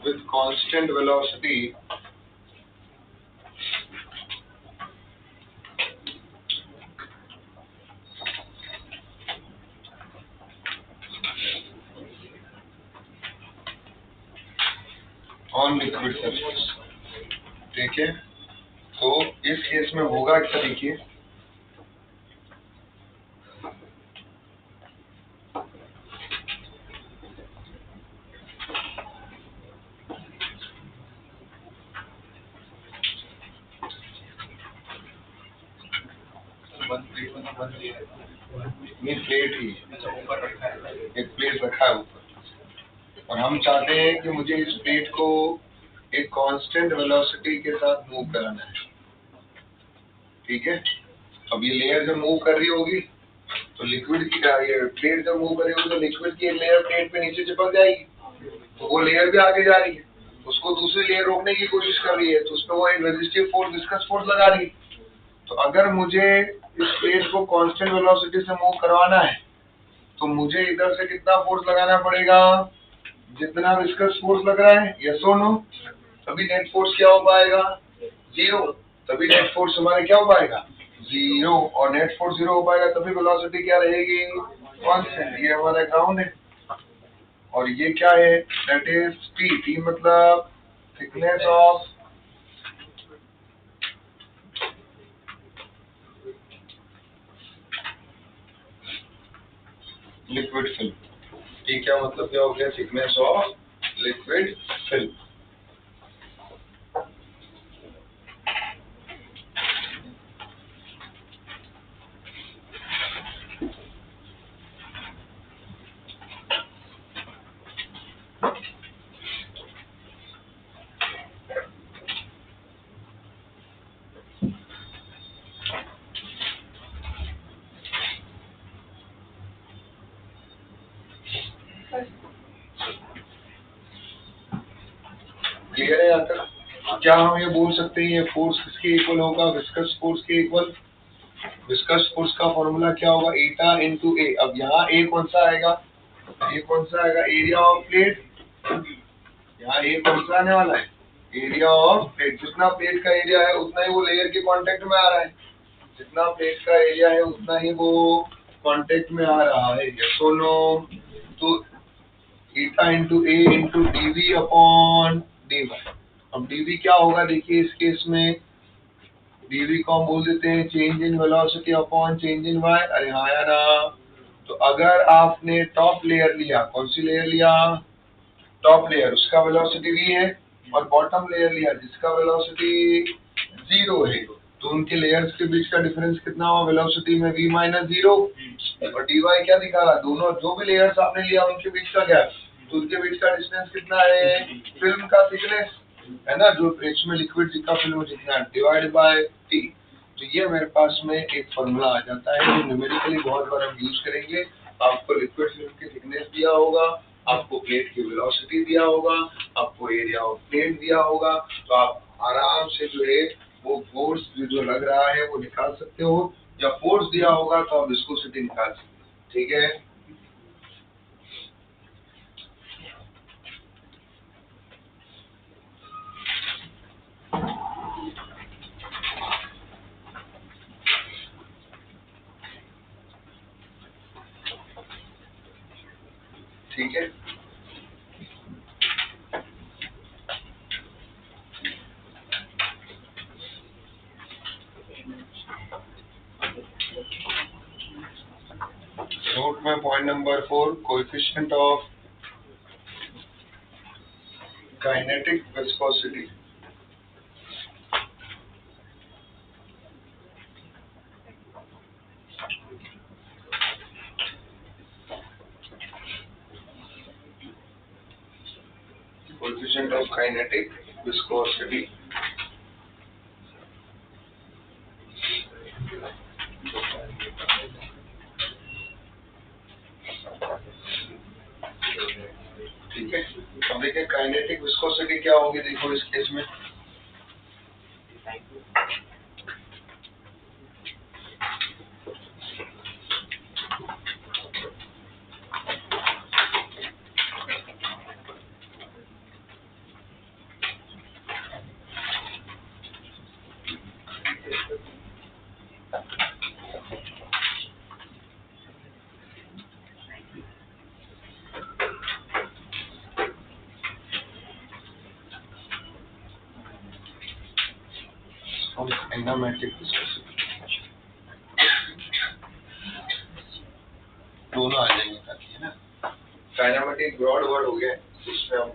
with constant velocity on liquid surface। ठीक है तो इस केस में होगा क्या? देखिए ये प्लेट ही एक प्लेट रखा है ऊपर और हम चाहते हैं कि मुझे इस प्लेट को एक कांस्टेंट वेलोसिटी के साथ मूव कराना है। ठीक है अब ये लेयर जब मूव कर रही होगी तो लिक्विड की ये प्लेट जब मूव कर रही होगी तो लिक्विड की एक लेयर प्लेट पे नीचे चिपक जाएगी। तो वो लेयर भी आगे जा रही है उसको दूसरी लेयर रोकने की कोशिश कर रही है तो उसमें वो एक रेजिस्टिव फोर्स विस्कस फोर्स लगा रही है। तो अगर मुझे इस प्लेट को कांस्टेंट वेलोसिटी से मूव करवाना है तो मुझे इधर से कितना फोर्स लगाना पड़ेगा? जितना विस्कस फोर्स लग रहा है। यस और नो? तभी नेट फोर्स क्या हो पाएगा? 0। तभी नेट फोर्स हमारे क्या हो पाएगा? 0। और नेट फोर्स 0 हो पाएगा तभी वेलोसिटी क्या रहेगी? कांस्टेंट। ये हमारा ग्राउंड है और ये क्या है? That is T. टी मतलब थिकनेस ऑफ लिक्विड फिल्म। ठीक है मतलब क्या हो गया? Thickness of liquid film. Clear है यहाँ तक? क्या हम ये बोल सकते हैं ये फोर्स किसके इक्वल होगा? विस्कस फोर्स के इक्वल। विस्कस फोर्स का फॉर्मूला क्या होगा? ईटा इंटू ए। अब यहाँ ए कौन सा आएगा? ए कौन सा आएगा? Area of plate. यहाँ ए कौन सा आने वाला है? एरिया ऑफ प्लेट, जितना प्लेट का एरिया है उतना ही वो लेयर के कांटेक्ट में आ रहा है, जितना प्लेट का एरिया है उतना ही वो कांटेक्ट में आ रहा है, यस और नो। तो theta into A into DV upon D Y. अब डीवी क्या होगा देखिए इस केस में, डीवी को हम बोल देते हैं change in velocity upon change in y. अरे हाँ या ना। तो अगर आपने टॉप लेयर लिया, कौन सी लेयर लिया, टॉप लेयर, उसका वेलोसिटी v है, और बॉटम लेयर लिया जिसका वेलोसिटी 0 है, तो उनके लेयर्स के बीच का डिफरेंस कितना हुआ वेलोसिटी में, v माइनस 0। और dy क्या दिखा रहा, दोनों जो भी लेयर्स आपने लिया उनके बीच का गैप, तो उनके बीच का डिस्टेंस कितना है, फिल्म का थिकनेस है ना, जो प्लेट्स में लिक्विड जितना फिल्म जितना डिवाइड बाय t। तो ये मेरे पास में एक फॉर्मूला आ जाता है जो न्यूमेरिकली बहुत बार हम यूज करेंगे। आपको लिक्विड फिल्म की थिकनेस दिया होगा, आपको प्लेट की वेलोसिटी दिया होगा, आपको एरिया ऑफ प्लेट दिया होगा, तो आप आराम से जो है वो फोर्स जो लग रहा है वो निकाल सकते हो, या फोर्स दिया होगा तो आप विस्कोसिटी निकाल सकते हो। ठीक है, ठीक है। नोट में point number 4, coefficient of kinetic viscosity. Coefficient of kinetic viscosity, ठीक है। अब देखिए काइनेटिक विस्कोसिटी क्या होगी, देखो इस केस में काइनेमेटिक विस्कोसिटी दोनों आ जाएंगे ताकि, है ना। काइनेमेटिक ब्रॉड वर्ड हो गया, उसमें हम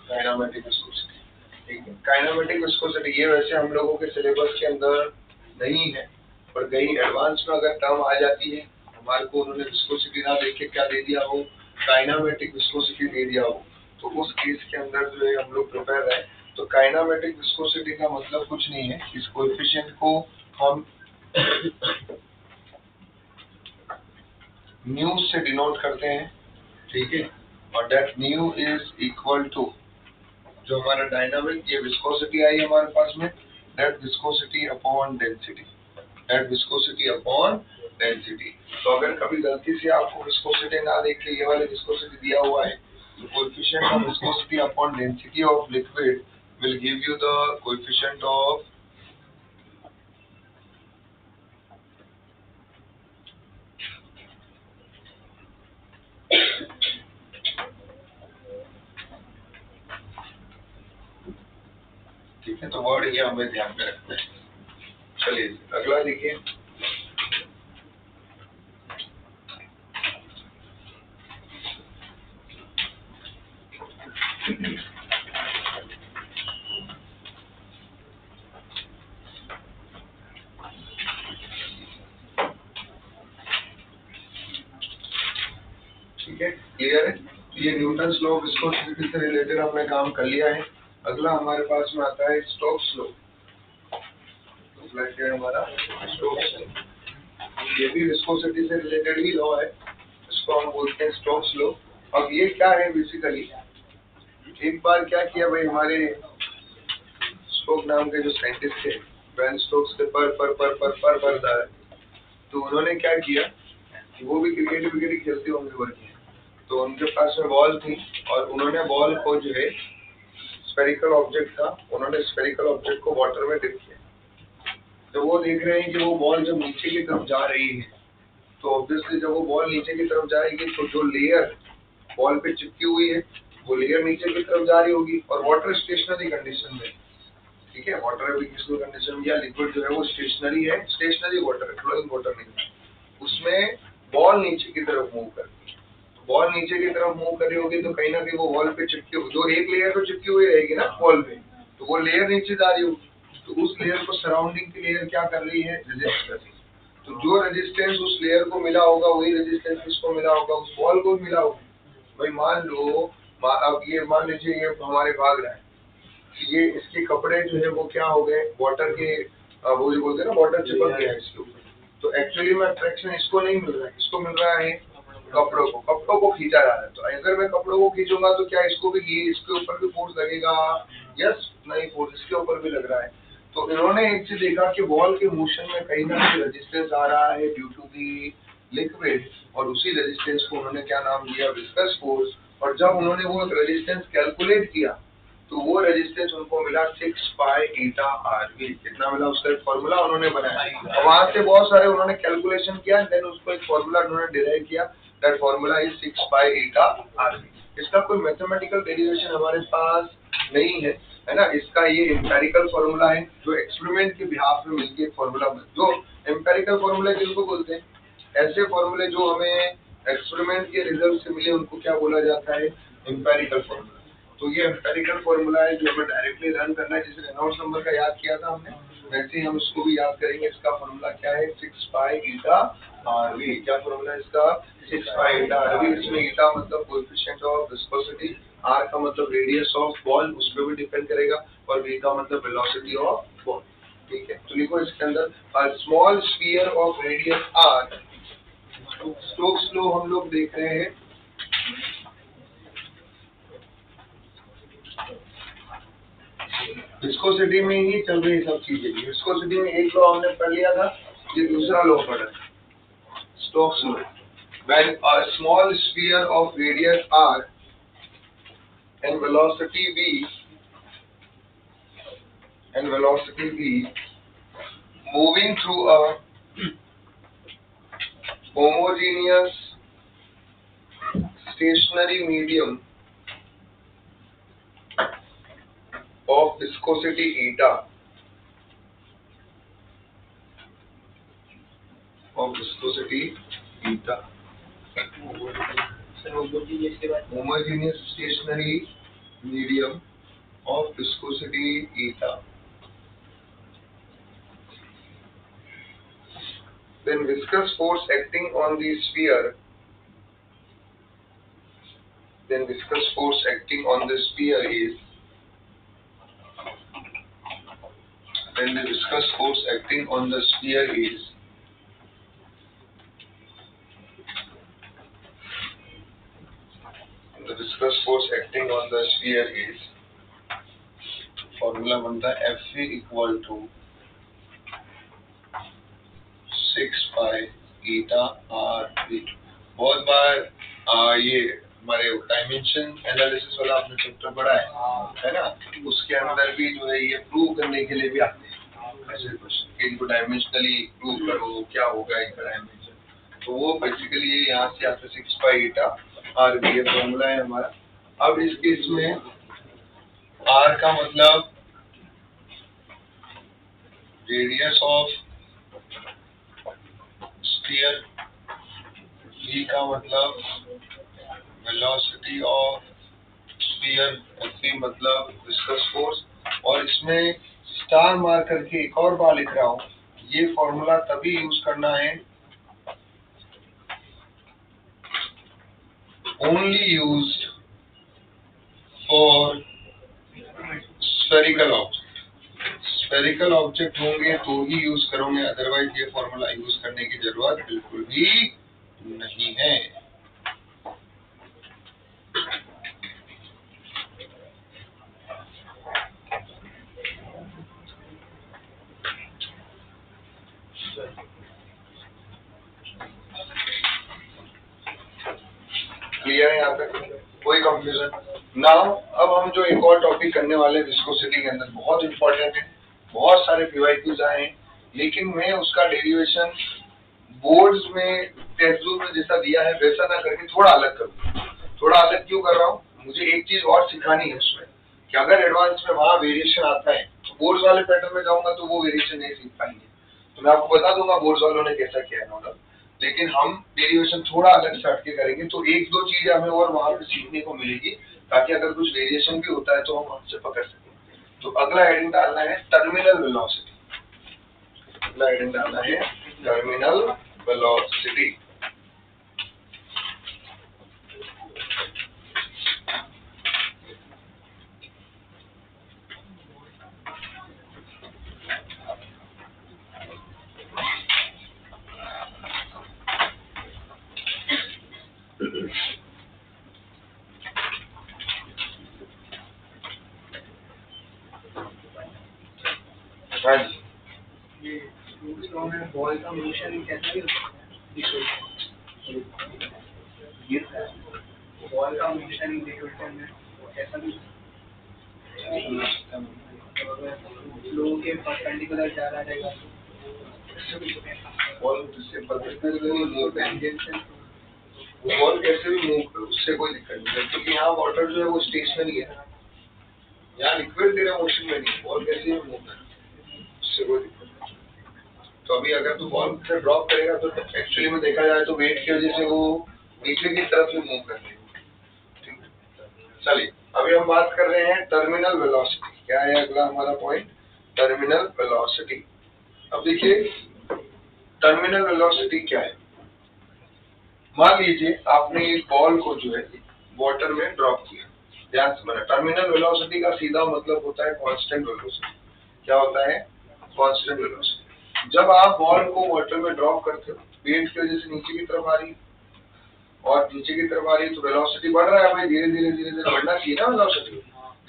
काइनेमेटिक विस्कोसिटी, ठीक है। काइनेमेटिक विस्कोसिटी ये वैसे हम लोगों के सिलेबस के अंदर नहीं है, पर कहीं एडवांस में अगर टर्म आ जाती है, हमारे को उन्होंने विस्कोसिटी ना देख के क्या दे दिया हो, काइनेमेटिक विस्कोसिटी दे दिया हो, तो उस केस के अंदर जो है हम लोग प्रिपेयर रहे। तो काइनेमेटिक विस्कोसिटी का मतलब कुछ नहीं है, इस कोएफिशिएंट को हम न्यू से डिनोट करते हैं, ठीक है। और that nu is equal to जो हमारा डायनामिक ये विस्कोसिटी आई हमारे पास में, that viscosity upon density, that viscosity upon density. तो अगर कभी गलती से आपको विस्कोसिटी ना देख के ये वाले विस्कोसिटी दिया हुआ है, तो coefficient of viscosity upon density of liquid will give you the coefficient of ठीक है। तो वर्ड ये हमें ध्यान में रखना है। चलिए अगला देखिए, ठीक है, क्लियर है। तो ये न्यूटन लॉ ऑफ विस्कोसिटी से रिलेटेड हमने काम कर लिया है। अगला हमारे पास में आता है स्टोक्स लॉ। अगला क्या है हमारा, स्टोक्स लॉ। ये भी विस्कोसिटी से रिलेटेड ही लॉ है, इसको हम बोलते हैं स्टोक्स लॉ। अब ये क्या है बेसिकली, एक बार क्या किया भाई, हमारे स्टोक नाम के जो साइंटिस्ट थे, ब्रेन स्टोक्स के पर है, तो उन्होंने क्या किया, वो भी क्रिकेट विकेट खेलते होंगे वर्ग, तो उनके पास में बॉल थी और उन्होंने बॉल को जो है स्फेरिकल ऑब्जेक्ट था, उन्होंने स्फेरिकल ऑब्जेक्ट को वाटर में डिप किया। तो वो देख रहे हैं कि वो बॉल जब नीचे की तरफ जा रही है, तो ऑब्वियसली जब वो बॉल नीचे की तरफ जाएगी तो जो लेयर बॉल पे चिपकी हुई है वो लेयर नीचे की तरफ जा रही होगी, और वाटर स्टेशनरी कंडीशन में, ठीक है, वाटर अभी किसी कंडीशन में या लिक्विड जो है वो स्टेशनरी है, स्टेशनरी वाटर है, फ्लोइंग वाटर नहीं, उसमें बॉल नीचे की तरफ मूव करती है। बॉल नीचे की तरफ मूव कर रही होगी तो कहीं ना कहीं वो वॉल पे चिपकी हुई, जो एक लेयर तो चिपकी हुई रहेगी ना वॉल पे, तो वो लेयर नीचे जा रही होगी, तो उस लेयर को सराउंडिंग की लेयर क्या कर रही है, रेजिस्ट कर रही है। तो जो रेजिस्टेंस उस लेयर को मिला होगा वही रेजिस्टेंस किसको मिला होगा, उस बॉल को मिला होगा। भाई मान लो, अब ये मान लीजिए ये हमारे भाग रहा है, ये इसके कपड़े जो है वो क्या हो गए, वाटर के, वो जो बोलते हैं ना वाटर चिपक गया है इसके ऊपर, तो एक्चुअली में अट्रैक्शन इसको नहीं मिल रहा है, इसको मिल रहा है कपड़ों को खींचा जा रहा है। तो अगर मैं कपड़ों को खींचूंगा तो क्या इसको भी, इसके ऊपर भी फोर्स लगेगा, यस, नहीं फोर्स इसके ऊपर भी लग रहा है। तो इन्होंने एक चीज देखा कि बॉल के मोशन में कहीं ना कहीं रेजिस्टेंस आ रहा है ड्यू टू दी लिक्विड, और उसी रेजिस्टेंस को उन्होंने क्या नाम दिया, विस्कस फोर्स। और जब उन्होंने वो रेजिस्टेंस कैलकुलेट किया तो वो रेजिस्टेंस उनको मिला 6 पाई ईटा आरवी, कितना मिला, उसका एक फॉर्मूला उन्होंने बनाया, और वहां से बहुत सारे उन्होंने कैलकुलेशन किया, देन उसको एक फॉर्मूला उन्होंने डिराइव किया, that formula is 6 pi eta r v. इसका कोई मैथमेटिकल डेरिवेशन हमारे पास नहीं है ना, इसका ये एम्पेरिकल फॉर्मूला है जो एक्सपेरिमेंट के बिहाफ में मिलकर फॉर्मूला, जो एम्पेरिकल फॉर्मूला जिनको बोलते हैं, ऐसे फॉर्मूले जो हमें एक्सपेरिमेंट के रिजल्ट से मिले उनको क्या बोला जाता है, एम्पेरिकल फॉर्मूला। तो ये एम्पेरिकल फॉर्मूला है जो हमें डायरेक्टली रन करना है, जैसे रेनॉल्ड्स नंबर का याद किया था हमने, वैसे ही हम इसको भी याद करेंगे। इसका फॉर्मूला क्या है, 6 पाई ईटा आरवी। क्या फॉर्मूला है इसका, 6 पाई ईटा आरवी। इसमें ईटा मतलब कोएफिशिएंट ऑफ विस्कोसिटी, आर का मतलब रेडियस ऑफ बॉल, उस पर भी डिपेंड करेगा, और वी का मतलब वेलोसिटी ऑफ बॉल। ठीक है, तो लिखो इसके अंदर small sphere of radius r, Stokes law हम लोग देख रहे हैं, विस्कोसिटी में ही चल रही सब चीजें। विस्कोसिटी में एक लॉ हमने पढ़ लिया था, ये दूसरा लॉ पढ़ा, Stokes law. When a small sphere of radius r and velocity v moving through a homogeneous stationary medium of viscosity eta, homogeneous stationary medium of viscosity eta, then viscous force acting on the sphere, then viscous force acting on the sphere is, then the viscous force acting on the sphere is the viscous force acting on the sphere is, formula बनता है Fv equal to 6 pi eta r v. बहुत बार ये हमारे dimension analysis वाला आपने chapter पढ़ा है ना, उसके अंदर भी जो है ये प्रूव करने के लिए भी आते हैं ऐसे क्वेश्चन कि इनको डायमेंशनली प्रूव करो क्या होगा इनका डायमेंशन, तो वो बेसिकली ये यहाँ से आता है 6 पाई ईटा आरवी, ये फॉर्मूला है हमारा। अब इस केस में आर का मतलब रेडियस ऑफ स्फीयर, V का मतलब वेलोसिटी ऑफ स्फीयर, F मतलब विस्कस फोर्स, और इसमें स्टार मार करके एक और बार लिख रहा हूँ, ये फॉर्मूला तभी यूज करना है, only used for spherical object. Spherical object होंगे तो ही यूज करोगे, अदरवाइज ये फॉर्मूला यूज करने की जरूरत बिल्कुल भी नहीं है। क्लियर है यहाँ तक, कोई कंफ्यूजन? नाउ अब हम जो एक और टॉपिक करने वाले हैं विस्कोसिटी के अंदर, बहुत इंपॉर्टेंट है, बहुत सारे पीवाईक्यूज आए हैं, लेकिन मैं उसका डेरिवेशन बोर्ड्स में टेक्स्ट बुक में जैसा दिया है वैसा ना करके थोड़ा अलग करूँ। थोड़ा अलग क्यों कर रहा हूँ, मुझे एक चीज और सिखानी है उसमें कि अगर एडवांस में वहाँ वेरिएशन आता है तो बोर्ड्स वाले पैटर्न में जाऊंगा तो वो वेरिएशन नहीं सीख पाएंगे। तो मैं आपको बता दूंगा बोर्ड्स वालों ने कैसा किया है मॉडल, लेकिन हम डेरिवेशन थोड़ा अलग से हटके करेंगे तो एक दो चीजें हमें और वहां पे सीखने को मिलेगी, ताकि अगर कुछ वेरिएशन भी होता है तो हम वहां से पकड़ सकें। तो अगला हेडिंग डालना है टर्मिनल वेलोसिटी। अगला हेडिंग डालना है टर्मिनल वेलोसिटी। हाँ जी, बॉल का मोशन कैसा भी बॉल का मोशन कैसा भी फ्लो के परपेंडिकुलर जा रहा रहेगा, बॉल से परपेंडिकुलर मूव बॉल कैसे भी मूव करे उससे कोई दिक्कत नहीं है, क्योंकि यहाँ वाटर जो है वो स्टेशनरी है, यहाँ लिक्विड तेरा मोशन में नहीं, बॉल कैसे भी मूव करे उससे कोई दिक्कत नहीं। तो अभी अगर तू बॉल से ड्रॉप करेगा तो एक्चुअली में देखा जाए तो वेट की वजह से वो नीचे की तरफ ही मूव करती है। चलिए अभी हम बात कर रहे हैं टर्मिनल वेलोसिटी। क्या है अगला हमारा पॉइंट, टर्मिनल वेलोसिटी। अब देखिए टर्मिनल वेलोसिटी क्या है। मान लीजिए आपने एक बॉल को जो है वाटर में ड्रॉप किया, ध्यान से माना, टर्मिनल वेलोसिटी का सीधा मतलब होता है कांस्टेंट वेलोसिटी। क्या होता है, कांस्टेंट वेलोसिटी। जब आप बॉल को वाटर में ड्रॉप करते हो, वेट की वजह से नीचे की तरफ आ रही है और नीचे की तरफ आ रही है तो वेलोसिटी बढ़ रहा है भाई, धीरे धीरे बढ़ना चाहिए ना वेलोसिटी,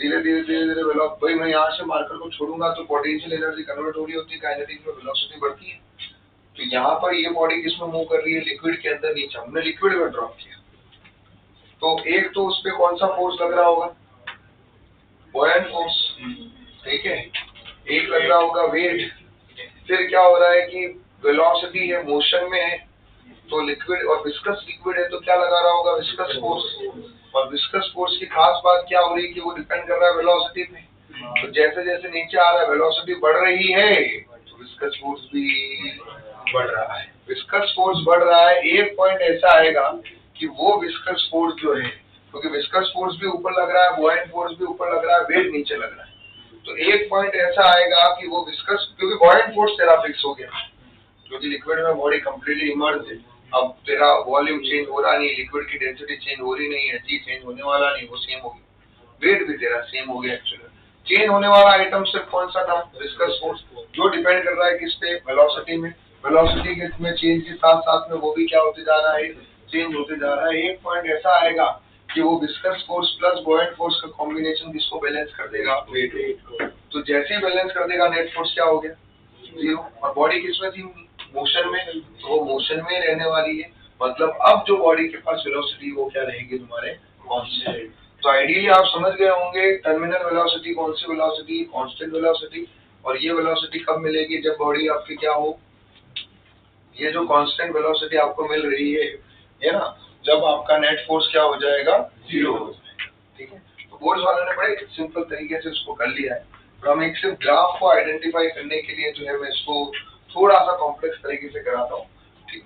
धीरे धीरे वेलोसिटी। भाई मैं यहाँ से मार्कर को छोड़ूंगा तो पोटेंशियल एनर्जी कन्वर्ट हो रही होती है, काइनेटिक में वेलोसिटी बढ़ती है। तो यहाँ पर ये बॉडी किसमें मूव कर रही है, लिक्विड के अंदर नीचे, हमने लिक्विड में ड्रॉप किया तो एक तो उस पर कौन सा फोर्स लग रहा होगा, बॉयंट फोर्स, ठीक है, एक लग रहा होगा वेट। फिर क्या हो रहा है कि वेलोसिटी है, मोशन में है, तो लिक्विड और विस्कस लिक्विड है तो क्या लगा रहा होगा, विस्कस फोर्स। और विस्कस फोर्स की खास बात क्या हो रही है कि वो डिपेंड कर रहा है वेलोसिटी पे। तो जैसे जैसे नीचे आ रहा है वेलोसिटी बढ़ रही है तो विस्कस फोर्स भी बढ़ रहा है। विस्कस फोर्स बढ़ रहा है, एक पॉइंट ऐसा आएगा कि वो विस्कस फोर्स जो है, क्योंकि विस्कस फोर्स भी ऊपर लग रहा है, बॉयंट फोर्स भी ऊपर लग रहा है, वेट नीचे लग रहा है, तो एक पॉइंट ऐसा आएगा कि वो विस्कस, क्योंकि बॉयंट फोर्स तेरा फिक्स हो गया, क्योंकि लिक्विड में बॉडी कंप्लीटली इमर्ज है, अब तेरा वॉल्यूम चेंज हो रहा नहीं, लिक्विड की डेंसिटी चेंज हो रही नहीं है, जी चेंज होने वाला नहीं, वो सेम हो गया, वेट भी तेरा सेम हो गया। एक्चुअली चेंज होने वाला आइटम सिर्फ कौन सा था, विस्कस फोर्स, जो डिपेंड कर रहा है किस पे, वेलोसिटी में। वेलोसिटी के में चेंज के साथ साथ में वो भी क्या होते जा रहा है, चेंज होते जा रहा है। एक पॉइंट ऐसा आएगा कि वो viscous force plus buoyant force का कॉम्बिनेशन किसको बैलेंस कर देगा, वेट। तो जैसे ही बैलेंस कर देगा नेट फोर्स क्या हो गया, जीरो। और बॉडी किसमें थी, मोशन में, तो वो मोशन में रहने वाली है, मतलब अब जो बॉडी के पास वेलोसिटी वो क्या रहेगी, तुम्हारे कांस्टेंट। तो आइडियली आप समझ गए होंगे टर्मिनल वेलोसिटी कौन सी वेलोसिटी, कांस्टेंट वेलोसिटी। और ये वेलोसिटी कब मिलेगी, जब बॉडी आपकी क्या हो, ये जो कांस्टेंट वेलोसिटी आपको मिल रही है ना, जब आपका नेट फोर्स क्या हो जाएगा, जीरो हो जाएगा, ठीक है। तो बोर्ड्स वालों ने बड़े सिंपल तरीके से उसको कर लिया है। और हम एक सिर्फ ग्राफ को आइडेंटिफाई करने के लिए जो है मैं इसको थोड़ा सा कॉम्प्लेक्स तरीके से कराता हूँ, ठीक।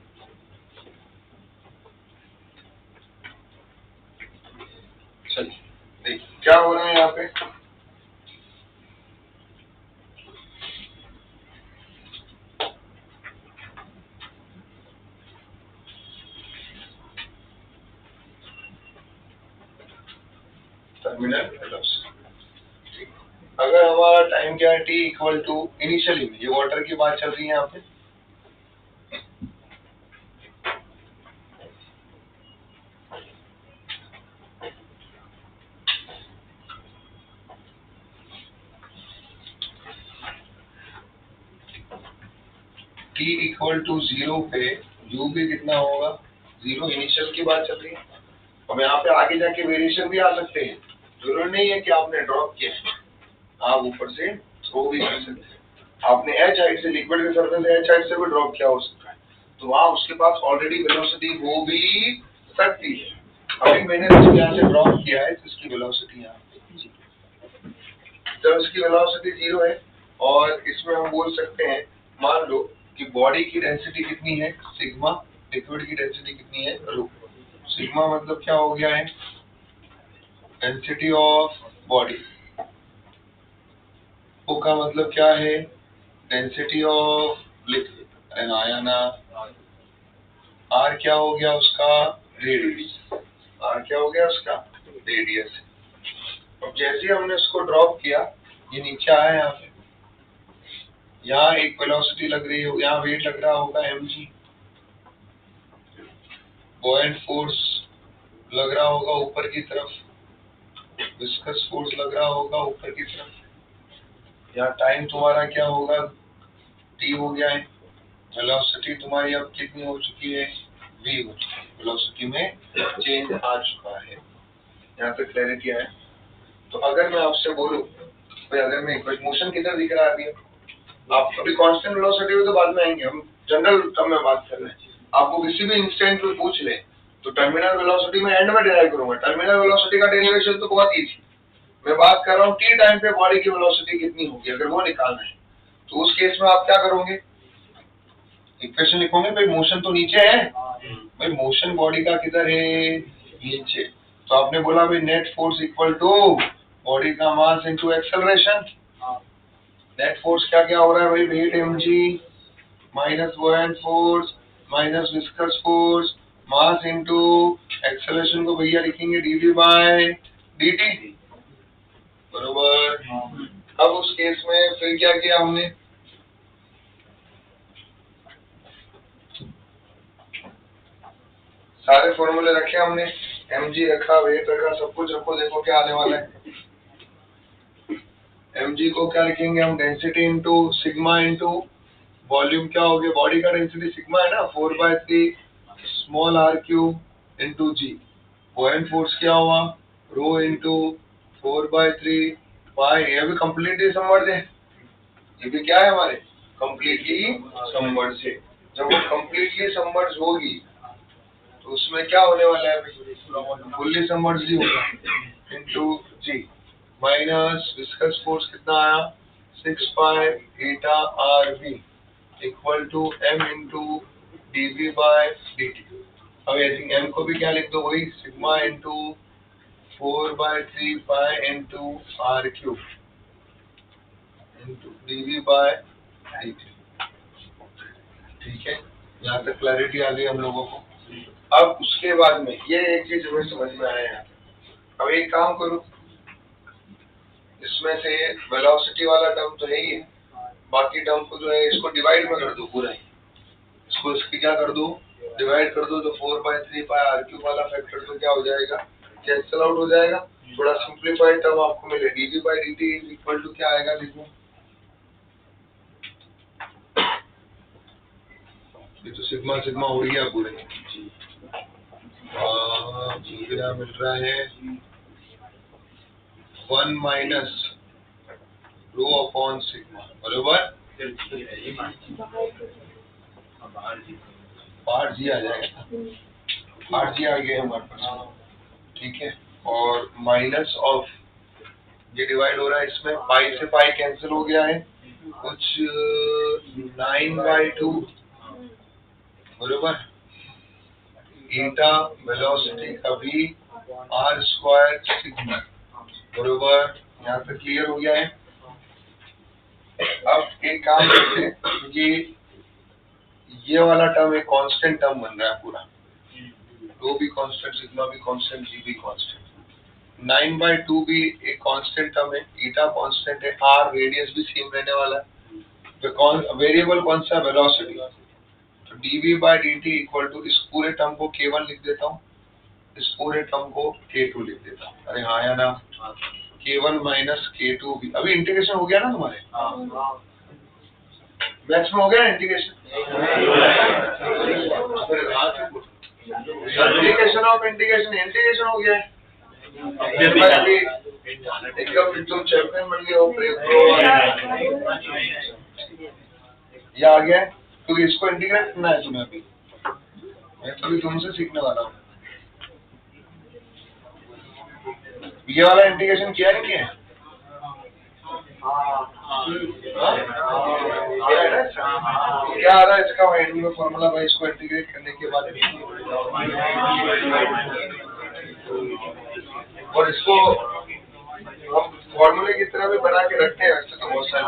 चलिए देखिए क्या हो रहा है यहाँ पे, टर्मिनल वेलोसिटी। अगर हमारा टाइम क्या है, t इक्वल टू इनिशियली में, ये वाटर की बात चल रही है यहाँ पे, t इक्वल टू 0 पे u भी कितना होगा, 0, इनिशियल की बात चल रही है। अब यहाँ पे आगे जाके वेरिएशन भी आ सकते हैं, जरूरी नहीं है कि आपने ड्रॉप किया है, आप ऊपर से थ्रो भी कर सकते हैं। आपने एच हाइट से लिक्विड के सरफेस से एच हाइट से भी ड्रॉप किया हो सकता है, तो वहाँ उसके पास ऑलरेडी वेलोसिटी हो भी सकती है। अभी मैंने इसको यहाँ से ड्रॉप किया है, तो इसकी वेलोसिटी यहाँ पे, जब इसकी वेलोसिटी 0 है, और इसमें हम बोल सकते हैं, मान लो कि बॉडी की डेंसिटी कितनी है सिग्मा, लिक्विड की डेंसिटी कितनी है रो। सिग्मा मतलब क्या हो गया है, डेंसिटी ऑफ बॉडी, ओ का मतलब क्या है, डेंसिटी ऑफ लिक्विड, आया ना। आर क्या हो गया उसका, रेडियस, आर क्या हो गया उसका, रेडियस। अब जैसे हमने उसको ड्रॉप किया, ये नीचे आया यहाँ पे, यहाँ एक वेलोसिटी लग रही हो, यहाँ वेट लग रहा होगा mg, बॉयंट फोर्स लग रहा होगा ऊपर की तरफ, विस्कस फोर्स लग रहा होगा ऊपर की तरफ, यहाँ टाइम तुम्हारा क्या होगा, t हो गया है, वेलोसिटी तुम्हारी अब कितनी हो चुकी है, v हो चुकी है, वेलोसिटी में चेंज आ चुका है। यहाँ तक क्लैरिटी आया। तो अगर मैं आपसे बोलूं भाई, अगर मैं मोशन किधर दिख रहा है अभी, आप अभी कांस्टेंट वेलोसिटी में तो बाद में आएंगे, हम जनरल टर्म में बात कर रहे हैं। आपको किसी भी इंस्टेंट पे पूछ ले तो टर्मिनल वेलोसिटी में एंड में डिराइव करूंगा। टर्मिनल वेलोसिटी का डेरिवेशन तो बहुत इजी, मैं बात कर रहा हूँ टी टाइम पे बॉडी की वेलोसिटी कितनी होगी, अगर वो निकालना है तो उस केस में आप क्या करोगे, इक्वेशन लिखोगे, भाई मोशन तो नीचे है, भाई मोशन बॉडी का किधर है, नीचे, तो आपने बोला भाई net force equal to body का mass into acceleration. Net force क्या क्या हो रहा है भाई, weight mg minus buoyant force minus viscous force mass into acceleration को भैया लिखेंगे dv बाय dt, बरोबर। अब उस केस में फिर क्या किया हमने, सारे फॉर्मूले रखे हमने, mg रखा, वेट रखा, सब कुछ रखो, देखो क्या आने वाला है। mg को क्या लिखेंगे हम, density into sigma into volume, क्या हो गया, बॉडी का डेंसिटी सिग्मा है ना, 4/3 स्मॉल r क्यूब इंटू जी। बॉयंट फोर्स क्या हुआ, रो इंटू 4/3 पाई, ये भी कम्प्लीटली सबमर्ज है, ये भी क्या है हमारे, कम्प्लीटली सबमर्ज है। जब वो कम्प्लीटली सबमर्ज होगी तो उसमें क्या होने वाला है, फुल्ली सबमर्ज ही होगा, into g minus viscous force कितना आया, 6 pi eta rv equal to m into dv by dt। अब आई थिंक m को भी क्या लिख दो, वही sigma into 4/3 pi into r cube into dv by dt। ठीक है, यहाँ तक क्लैरिटी आ गई हम लोगों को। अब उसके बाद में ये एक चीज हमें समझ में आया है। अब एक काम करो, इसमें से वेलोसिटी वाला टर्म तो है ही है, बाकी टर्म को जो है इसको डिवाइड में कर दो पूरा ही, इसको इसकी क्या कर दो, डिवाइड कर दो, तो 4/3 पाई r क्यूब वाला फैक्टर तो क्या हो जाएगा, कैंसिल आउट हो जाएगा। थोड़ा सिंप्लीफाइड टर्म आपको मिले, dv by dt equal to क्या आएगा, देखो ये तो सिग्मा सिग्मा उड़ गया पूरे, क्या मिल रहा है, 1 माइनस रो अपॉन सिग्मा, बरोबर, पार्ट जी आ जाएगा, पार्ट जी आ गया हमारे पास, ठीक है, और माइनस ऑफ, ये डिवाइड हो रहा है इसमें, पाई से पाई कैंसिल हो गया है, कुछ 9/2, बरोबर, eta वेलोसिटी का भी r स्क्वायर सिग्मा, बरोबर, यहाँ तक क्लियर हो गया है। अब एक काम करते हैं, क्योंकि ये वाला टर्म एक कांस्टेंट टर्म बन रहा है पूरा, रो भी कांस्टेंट, सिग्मा भी कांस्टेंट, जी भी कांस्टेंट, 9/2 भी एक कांस्टेंट टर्म है, eta कांस्टेंट है, r रेडियस भी सेम रहने वाला है, तो वेरिएबल कौन सा, वेलोसिटी, तो dv by dt equal to, इस पूरे टर्म को k1 लिख देता हूँ, इस पूरे टर्म को k2 लिख देता हूँ, अरे हाँ या ना, k1 माइनस k2 भी, अभी इंटीग्रेशन हो गया ना तुम्हारे, मैथ्स में हो गया integration, integration of integration, integration हो गया है, एकदम तुम चैंपियन बन गए हो ब्रेक प्रो। ये आ गया है क्योंकि इसको इंटीग्रेट करना है तुम्हें अभी। मैं तो अभी तुमसे सीखने वाला हूँ। ये वाला इंटीग्रेशन किया नहीं किया? क्या आ रहा है इसका वाइड में फॉर्मूला भाई? इसको इंटीग्रेट करने के बाद और इसको हम फॉर्मूले की तरह भी बना के रखते हैं। वैसे तो बहुत सारे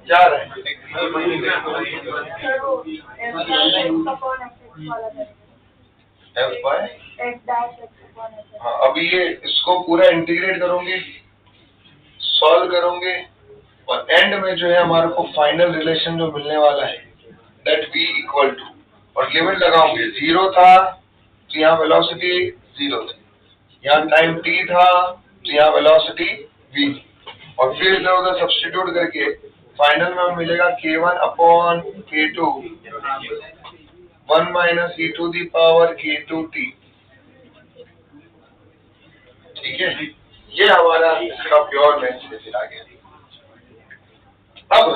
क्या रहे F by हाँ। अभी ये इसको पूरा इंटीग्रेट करोगे, सॉल्व करोगे और एंड में जो है हमारे को फाइनल रिलेशन जो मिलने वाला है दैट v इक्वल टू, और लिमिट लगाओगे। 0 था तो यहाँ वेलोसिटी 0 थी, यहाँ टाइम t था तो यहाँ वेलोसिटी v, और फिर इधर उधर सब्स्टिट्यूट करके फाइनल में मिलेगा k1 upon k2 1 minus e to the power k2t। ठीक है, ये हमारा इसका प्योर मैथ्स आ गया। अब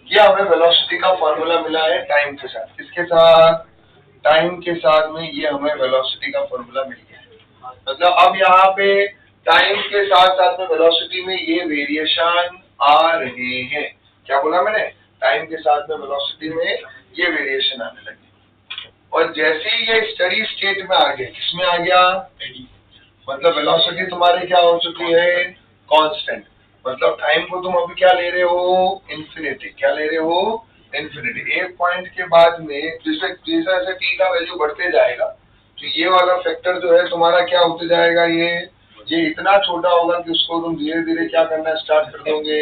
ये हमें वेलोसिटी का फॉर्मूला मिला है टाइम के साथ। किसके साथ? टाइम के साथ में ये हमें वेलोसिटी का फॉर्मूला मिल गया। मतलब अब यहाँ पे टाइम के साथ साथ में वेलोसिटी में ये वेरिएशन आ रहे हैं। क्या बोला मैंने? टाइम के साथ में वेलोसिटी में ये वेरिएशन आने लगे। और जैसे ही ये स्टडी स्टेट में आ गया, किसमें आ गया? मतलब वेलोसिटी तुम्हारी क्या हो चुकी है? कांस्टेंट। मतलब टाइम को तुम अभी क्या ले रहे हो? इन्फिनिटी। क्या ले रहे हो? इन्फिनिटी। एक पॉइंट के बाद में जैसे जैसे टी का वैल्यू बढ़ते जाएगा तो ये वाला फैक्टर जो है तुम्हारा क्या होते जाएगा? ये इतना छोटा होगा कि उसको तुम धीरे धीरे क्या करना स्टार्ट कर दोगे?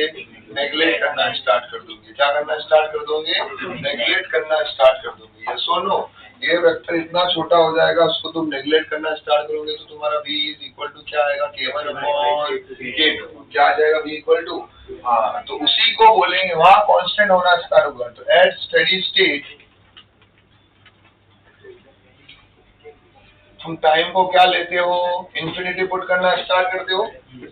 नेग्लेक्ट करना स्टार्ट कर दोगे। क्या करना स्टार्ट कर दोगे? नेग्लेक्ट करना स्टार्ट कर दोगे। ये सुनो, ये वेक्टर इतना छोटा हो जाएगा, उसको तुम नेग्लेक्ट करना स्टार्ट करोगे तो तुम्हारा v इज इक्वल टू क्या आएगा? k1 upon k2। क्या आ जाएगा? v इक्वल टू, हाँ, तो उसी को बोलेंगे वहां कांस्टेंट होना स्टार्ट होगा। तो एट स्टेडी स्टेट तुम टाइम को क्या लेते हो? इन्फिनिटी पुट करना स्टार्ट करते हो।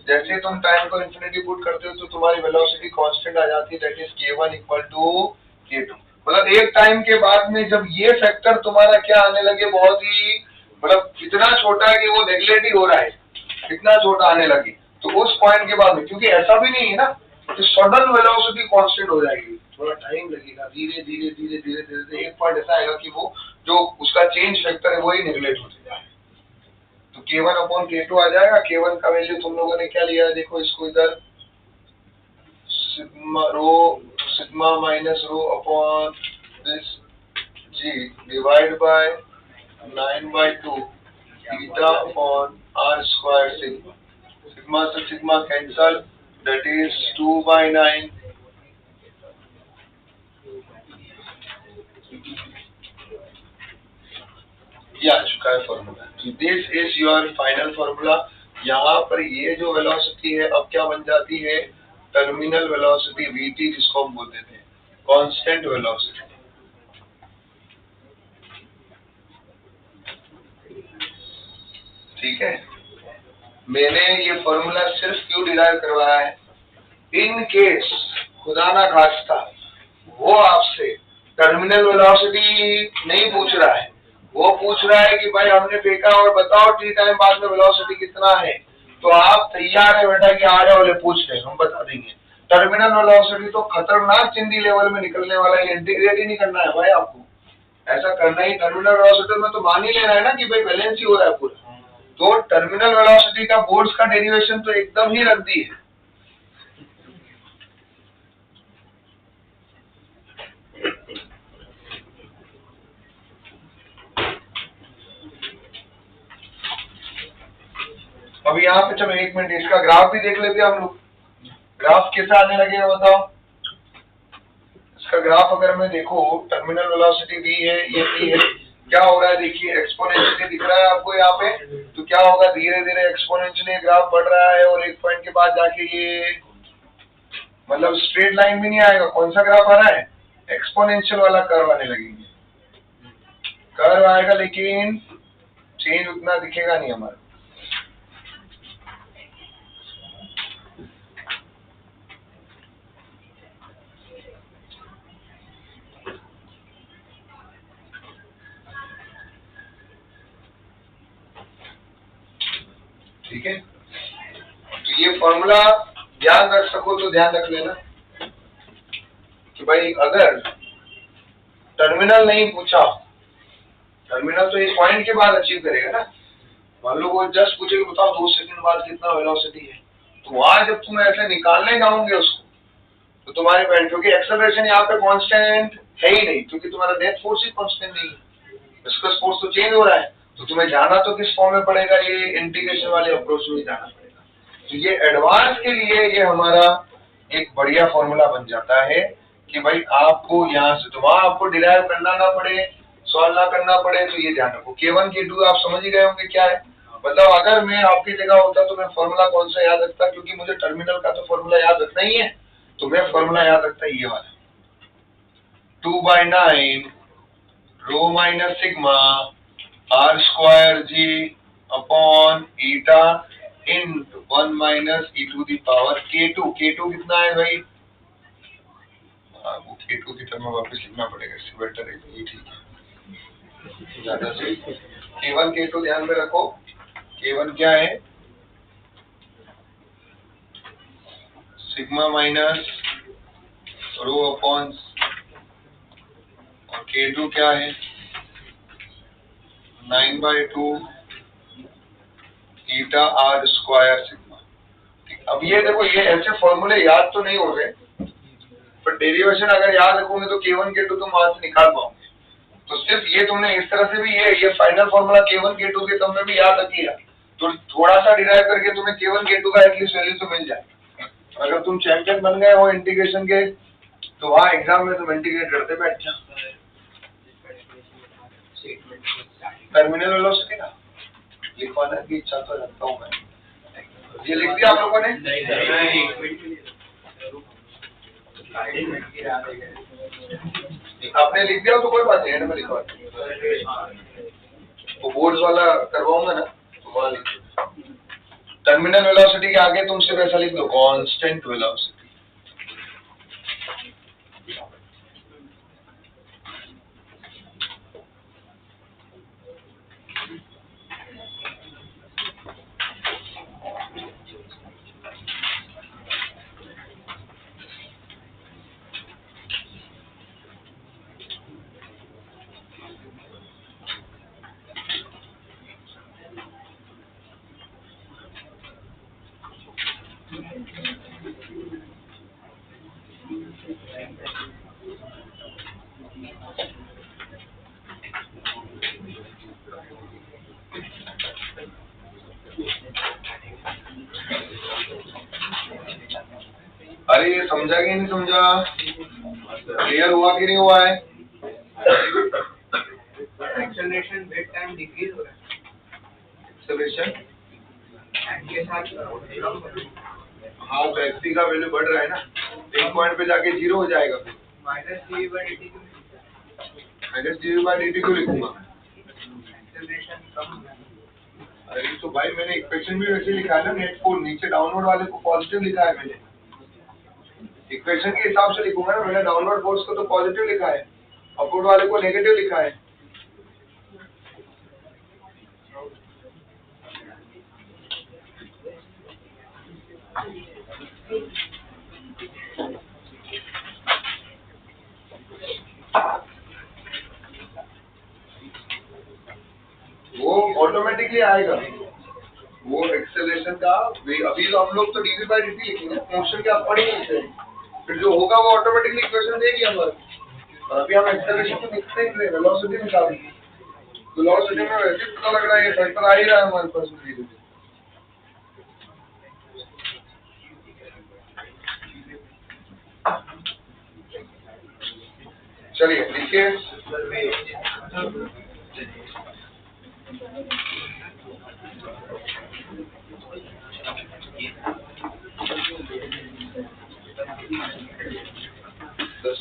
जैसे तुम टाइम को इन्फिनिटी पुट करते हो तो तुम्हारी वेलोसिटी कांस्टेंट आ जाती है, that is k1 equal to k2। मतलब एक टाइम के बाद में जब ये फैक्टर तुम्हारा क्या आने लगे, बहुत ही मतलब इतना छोटा है कि वो नेग्लेक्ट ही हो रहा है, इतना छोटा आने लगे, तो उस पॉइंट के बाद में, क्योंकि ऐसा भी नहीं है ना कि सडन वेलोसिटी कांस्टेंट हो जाएगी, थोड़ा टाइम लगेगा। धीरे धीरे धीरे धीरे धीरे एक पॉइंट ऐसा आएगा कि वो जो उसका चेंज फैक्टर है वही नेग्लेक्ट हो जाएगा। तो k1 अपॉन k2 आ जाएगा। k1 का वैल्यू तुम लोगों ने क्या लिया है? देखो इसको इधर sigma minus rho upon this g divide by 9/2 theta upon r square sigma. Sigma से सिग्मा कैंसल, दैट इज 2/9। ये आ चुका है formula. This is your final formula. यहाँ पर ये जो वेलोसिटी है अब क्या बन जाती है? टर्मिनल वेलोसिटी vt, जिसको हम बोलते थे कांस्टेंट वेलोसिटी। ठीक है, मैंने ये फॉर्मूला सिर्फ क्यों डिराइव करवाया है? इन केस खुदा ना खास्ता वो आपसे टर्मिनल वेलोसिटी नहीं पूछ रहा है, वो पूछ रहा है कि भाई हमने फेंका और बताओ टी टाइम बाद में वेलोसिटी कितना है, तो आप तैयार है बेटा कि आ जाओ ले पूछ ले, हम बता देंगे। टर्मिनल वेलोसिटी तो खतरनाक चिंदी लेवल में निकलने वाला है, इंटीग्रेट ही नहीं करना है भाई आपको, ऐसा करना ही। टर्मिनल वेलोसिटी में तो मान ही लेना है ना कि भाई बैलेंस ही हो रहा है पूरा। तो टर्मिनल वेलोसिटी का बोर्ड्स का डेरिवेशन तो एकदम ही रख दी है। अब यहाँ पे चलो एक मिनट इसका ग्राफ भी देख लेते हैं हम लोग। ग्राफ कैसे आने लगेगा बताओ? इसका ग्राफ अगर मैं देखो, टर्मिनल वेलोसिटी v है, ये v है, क्या हो रहा है देखिए, एक्सपोनेंशियली दिख रहा है आपको यहाँ पे। तो क्या होगा, धीरे धीरे एक्सपोनेंशियली ग्राफ बढ़ रहा है और एक पॉइंट के बाद जाके ये मतलब स्ट्रेट लाइन भी नहीं आएगा। कौन सा ग्राफ आ रहा है, एक्सपोनेंशियल वाला कर्व आने लगेंगे। कर्व आएगा लेकिन चेंज उतना दिखेगा नहीं हमारा। ठीक है, तो ये फॉर्मूला ध्यान रख सको तो ध्यान रख लेना कि भाई अगर टर्मिनल नहीं पूछा, टर्मिनल तो एक पॉइंट के बाद अचीव करेगा ना। मान लो वो जस्ट पूछे कि बताओ 2 सेकंड बाद कितना वेलोसिटी है, तो वहां जब तुम ऐसे निकालने जाओगे उसको तो तुम्हारे पॉइंट, क्योंकि एक्सेलरेशन यहाँ पे कांस्टेंट है ही नहीं, क्योंकि तुम्हारा नेट फोर्स ही कांस्टेंट नहीं है, विस्कस फोर्स तो चेंज हो रहा है। तो तुम्हें जाना तो किस फॉर्म में पड़ेगा, ये इंटीग्रेशन वाले अप्रोच में जाना पड़ेगा। तो ये एडवांस के लिए ये हमारा एक बढ़िया फॉर्मूला बन जाता है कि भाई आपको यहाँ से तो वहां आपको डिराइव करना ना पड़े, सॉल्व ना करना पड़े। तो ये ध्यान रखो, K1 K2 आप समझ ही गए होंगे क्या है। मतलब अगर मैं आपकी जगह होता तो मैं फॉर्मूला कौन सा याद रखता, क्योंकि मुझे टर्मिनल का तो फॉर्मूला याद रखना ही है। तो मैं फॉर्मूला याद रखता ये वाला, 2/9 rho minus sigma r square g upon eta in 1 minus e to the power k2। k2 कितना है भाई, वो k2 की टर्म में वापस लिखना पड़ेगा, इससे बेटर है ये। ठीक है, ज्यादा सही। k1 k2 ध्यान में रखो। k1 क्या है, सिग्मा माइनस रो अपॉन, और k2 क्या है, 9/2 ईटा r स्क्वायर सिग्मा। अब ये देखो, ये ऐसे फॉर्मूले याद तो नहीं हो रहे, पर डेरिवेशन अगर याद रखोगे तो K1 K2 तुम वहां से निकाल पाओगे। तो सिर्फ ये तुमने इस तरह से भी ये फाइनल फॉर्मूला K1 K2 के तुमने भी याद रख लिया, तो थोड़ा सा डिराइव करके तुम्हें K1 K2 का एटलीस्ट वैल्यू तो मिल जाए। अगर तुम चैंपियन बन गए हो इंटीग्रेशन के, तो वहाँ एग्जाम में तुम इंटीग्रेट करते बैठ जाओ। टर्मिनल वेलोसिटी ना लिखवाना की इच्छा तो रखता हूँ मैं। ये लिख दिया आप लोगों ने? आपने लिख दिया तो कोई बात नहीं, एंड में लिखवा वो बोर्ड वाला करवाऊंगा ना, तो वहाँ लिख टर्मिनल वेलोसिटी के आगे तुम सिर्फ ऐसा लिख दो, कांस्टेंट वेलोसिटी। अरे ये समझा कि नहीं समझा, क्लियर हुआ कि नहीं हुआ है? एक्सेलरेशन विद टाइम डिक्रीज हो रहा है, एक्सेलरेशन टाइम के साथ कम हो रहा है। हाँ, तो एक्सी का वैल्यू बढ़ रहा है ना, एक पॉइंट पे जाके 0 हो जाएगा। -dv/dt क्यों लिखूंगा? एक्सेलरेशन कम हो रहा है। अरे तो भाई मैंने इक्वेशन भी वैसे लिखा है ना, नेट फोर्स नीचे डाउनवर्ड वाले को पॉजिटिव लिखा है मैंने, इक्वेशन के हिसाब से लिखूंगा ना। मैंने डाउनवर्ड फोर्स को तो पॉजिटिव लिखा है, अपवर्ड वाले को नेगेटिव लिखा है। वो ऑटोमेटिकली आएगा, वो एक्सेलरेशन का। अभी तो हम लोग तो dv/dt लिखेंगे, मोशन के आप पढ़ ही नहीं रहे, फिर जो होगा वो ऑटोमेटिकली इक्वेशन देगी हमारे। और अभी हम एक्सेलरेशन तो लिखते ही नहीं, वेलोसिटी निकाल देंगे। वेलोसिटी में वैसे पता लग रहा है, ये फैक्टर आ ही रहा है हमारे पास धीरे धीरे। चलिए लिखिए, दस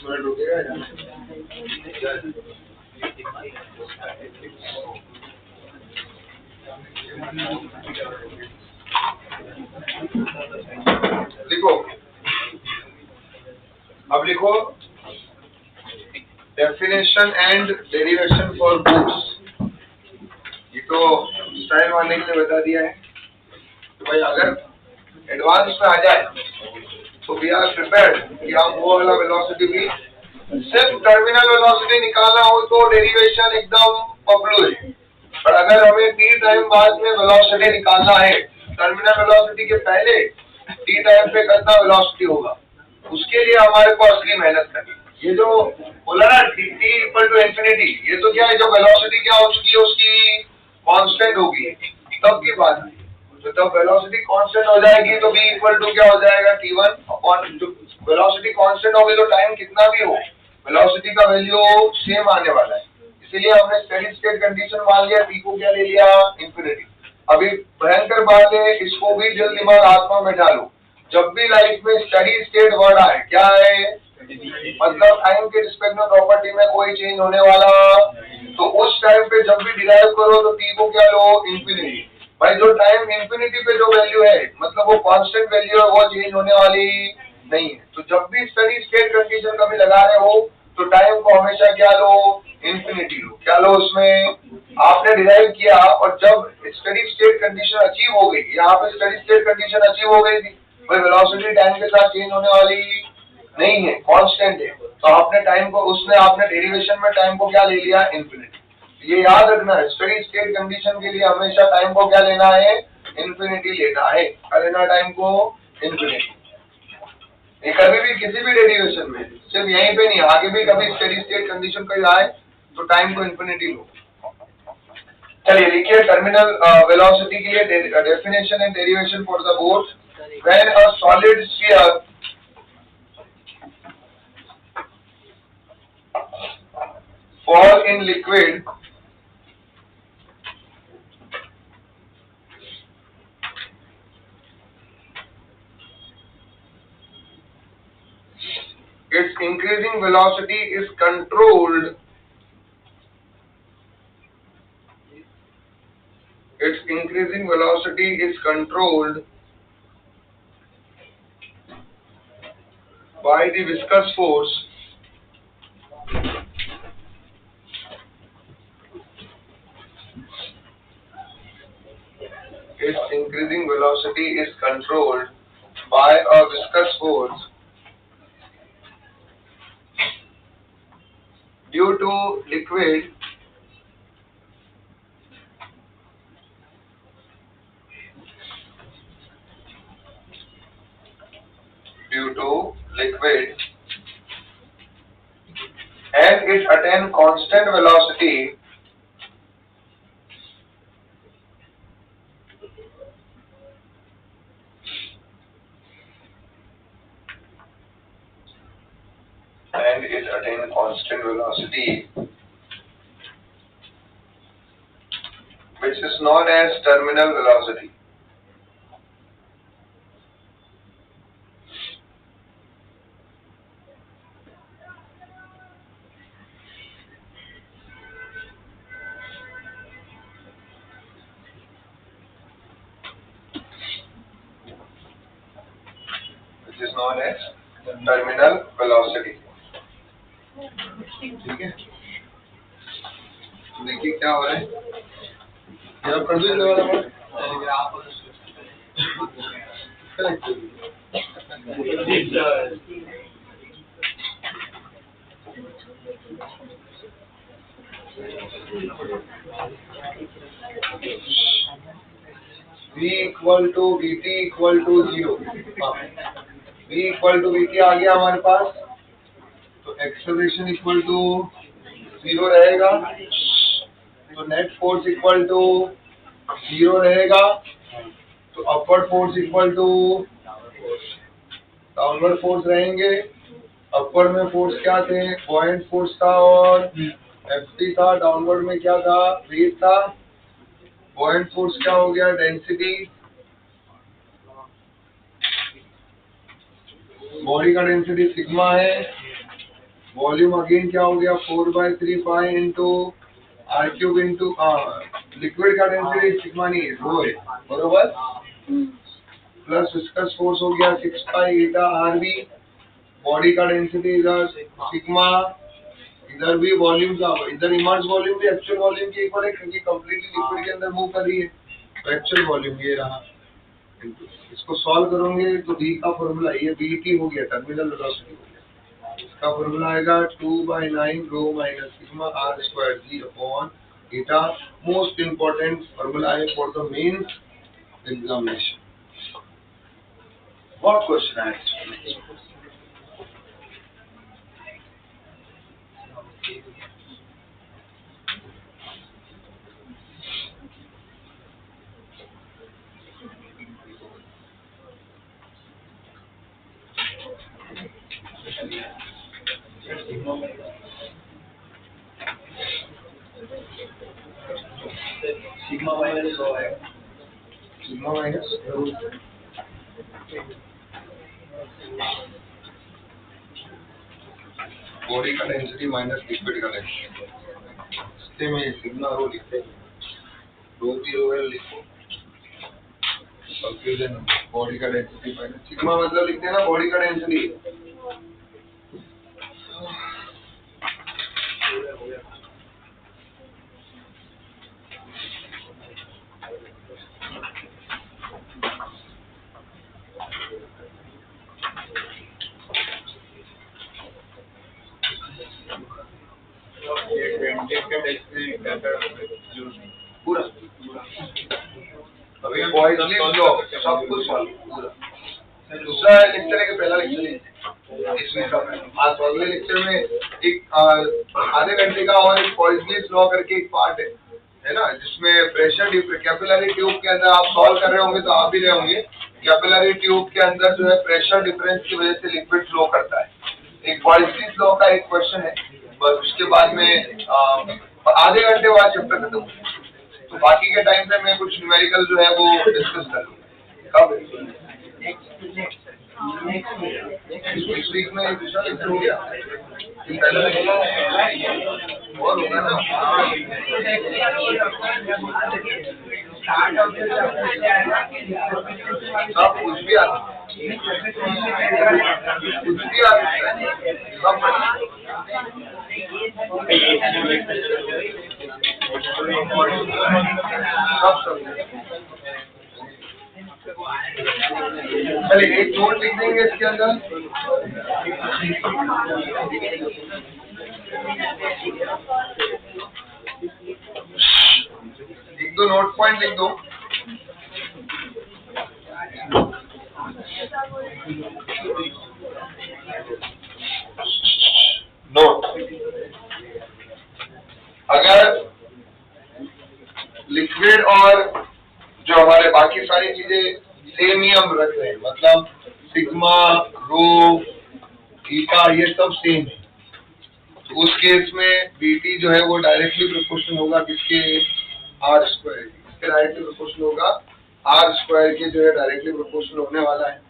मिनट रुकेगा या लिखो, अब लिखो definition and derivation for boots. ये तो स्टाइल मारने के लिए बता दिया है। तो भाई अगर एडवांस में आ जाए तो वी आर प्रिपेयर्ड कि हम वो वाला वेलोसिटी भी, सिर्फ टर्मिनल वेलोसिटी निकालना हो तो डेरिवेशन एकदम पपलू है। पर अगर हमें टी टाइम बाद में वेलोसिटी निकालना है, टर्मिनल वेलोसिटी के पहले टी टाइम पे कितना वेलोसिटी होगा, उसके लिए हमारे को असली मेहनत करनी। ये जो बोला ना टी इक्वल टू इंफिनिटी, ये तो क्या है, जो वेलोसिटी क्या हो चुकी है उसकी कांस्टेंट होगी तब की बात है। तो तब वेलोसिटी कांस्टेंट हो जाएगी तो v इक्वल टू क्या हो जाएगा t1 अपॉन, जो वेलोसिटी कांस्टेंट होगी तो टाइम कितना भी हो वेलोसिटी का वैल्यू सेम आने वाला है। इसीलिए हमने स्टेडी स्टेट कंडीशन मान लिया, t को क्या ले लिया इंफिनिटी। अभी भयंकर बात है, इसको भी दिल दिमाग आत्मा में डालो। जब भी लाइफ में स्टेडी स्टेट वर्ड आए, क्या है मतलब टाइम के रिस्पेक्ट में प्रॉपर्टी में कोई चेंज होने वाला, तो उस टाइम पे जब भी डिराइव करो तो t को क्या लो इंफिनिटी। भाई जो टाइम इंफिनिटी पे जो वैल्यू है मतलब वो कांस्टेंट वैल्यू है, वो चेंज होने वाली नहीं है। तो जब भी स्टेडी स्टेट कंडीशन कभी लगा रहे हो तो टाइम को हमेशा क्या लो इंफिनिटी लो। क्या लो उसमें आपने डिराइव किया और जब स्टेडी स्टेट कंडीशन अचीव हो गई, यहाँ पे स्टेडी स्टेट कंडीशन अचीव हो गई थी, भाई वेलोसिटी टाइम के साथ चेंज होने वाली नहीं है, कांस्टेंट है। तो आपने टाइम को उसमें आपने डेरिवेशन में टाइम को क्या ले लिया इंफिनिटी। ये याद रखना है, स्टेडी स्टेट कंडीशन के लिए हमेशा टाइम को क्या लेना है इंफिनिटी लेना है। क्या लेना टाइम को इंफिनिटी। ये कभी भी किसी भी डेरिवेशन में, सिर्फ यहीं पे नहीं, आगे भी कभी स्टेडी स्टेट कंडीशन कहीं आए तो टाइम को इंफिनिटी लो। चलिए लिखिए टर्मिनल वेलोसिटी के लिए definition and derivation for the boat. When a solid sphere fall in liquid its increasing velocity is controlled, its increasing velocity is controlled by the viscous force its increasing velocity is controlled by a viscous force due to liquid and it attain constant velocity which is known as terminal velocity. Which is known as terminal velocity. ठीक है, देखिए क्या हो रहा है, ये आप कर दो इधर वाला v equal to dt equal to 0। v equal to vt आ गया हमारे पास, तो एक्सेलरेशन इक्वल टू 0 रहेगा, तो नेट फोर्स इक्वल टू 0 रहेगा, तो upward force equal to downward force रहेंगे। अपवर्ड में फोर्स क्या थे, बॉयंट फोर्स था और Ft था, डाउनवर्ड में क्या था, वेट था, बॉयंट फोर्स क्या हो गया, डेंसिटी, बॉडी का डेंसिटी सिग्मा है, वॉल्यूम अगेन क्या हो गया 4/3 pi into r cube into liquid का डेंसिटी सिग्मा नहीं है, रो है, बरोबर, प्लस विस्कस फोर्स हो गया 6 पाई ईटा आर बी, बॉडी का डेंसिटी इधर सिग्मा, इधर भी वॉल्यूम का, इधर इमर्स वॉल्यूम भी एक्चुअल वॉल्यूम के इक्वल है क्योंकि कंप्लीटली लिक्विड के अंदर मूव कर रही है, तो एक्चुअल वॉल्यूम ये रहा। इसको सॉल्व करोगे तो बी का फॉर्मूला ये बी की हो गया, टर्मिनल वेलोसिटी हो गया, इसका फॉर्मूला आएगा 2/9 rho minus sigma R square G upon eta. Most important formula है फॉर द मेंस एग्जामिनेशन। बहुत क्वेश्चन है सिग्मा माइनस रो है, सिग्मा माइनस बॉडी का डेंसिटी माइनस लिक्विड का डेंसिटी, इससे में सिग्मा रो लिखते हैं, रो भी रो है लिखो, कंफ्यूजन, बॉडी का डेंसिटी माइनस सिग्मा मतलब लिखते हैं ना बॉडी का डेंसिटी, पूरा अभी पॉइजनली लॉ सब कुछ सॉल्व पूरा। दूसरा लेक्चर है कि पहला लेक्चर है इसमें सब, आज अगले लेक्चर में एक आधे घंटे का और एक पॉइजनली लॉ करके एक पार्ट है ना, जिसमें प्रेशर कैपिलरी ट्यूब के अंदर आप सॉल्व कर रहे होंगे तो आप भी रहे होंगे, कैपिलरी ट्यूब के अंदर जो है प्रेशर डिफरेंस की वजह से लिक्विड फ्लो करता है, एक पॉइजनली लॉ का एक क्वेश्चन है बस। उसके बाद में आधे घंटे बाद चैप्टर खत्म, तो बाकी के टाइम पे मैं कुछ न्यूमेरिकल जो है वो डिस्कस कर लूंगा। कब? नेक्स्ट वीक में दूसरा लेक्चर हो गया, पहला और होगा ना, सब कुछ भी आता, कुछ भी आता है, सब चलिए एक नोट लिख देंगे इसके अंदर, एक दो नोट पॉइंट लिख दो। नोट, अगर लिक्विड और जो हमारे बाकी सारी चीजें सेम ही हम रख रहे हैं, मतलब सिग्मा रो थीटा ये सब सेम है, तो उस केस में बीटी जो है वो डायरेक्टली प्रोपोर्शनल होगा किसके, आर स्क्वायर, इसके डायरेक्टली प्रोपोर्शनल होगा आर स्क्वायर के, जो है डायरेक्टली प्रोपोर्शनल होने वाला है।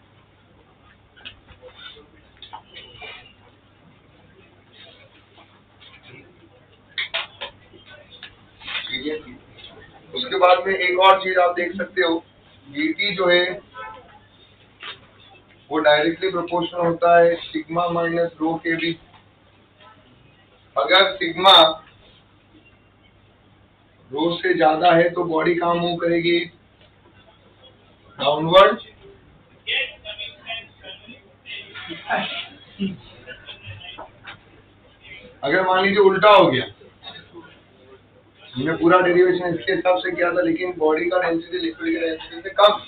ठीक है, उसके बाद में एक और चीज आप देख सकते हो, बीटी जो है वो डायरेक्टली प्रोपोर्शनल होता है सिग्मा माइनस रो के भी। अगर सिग्मा रो से ज्यादा है तो बॉडी कहाँ मूव करेगी, डाउनवर्ड, अगर मान लीजिए उल्टा हो गया, हमने पूरा डेरिवेशन इसके हिसाब से किया था, लेकिन बॉडी का डेंसिटी लिक्विड के डेंसिटी से कम,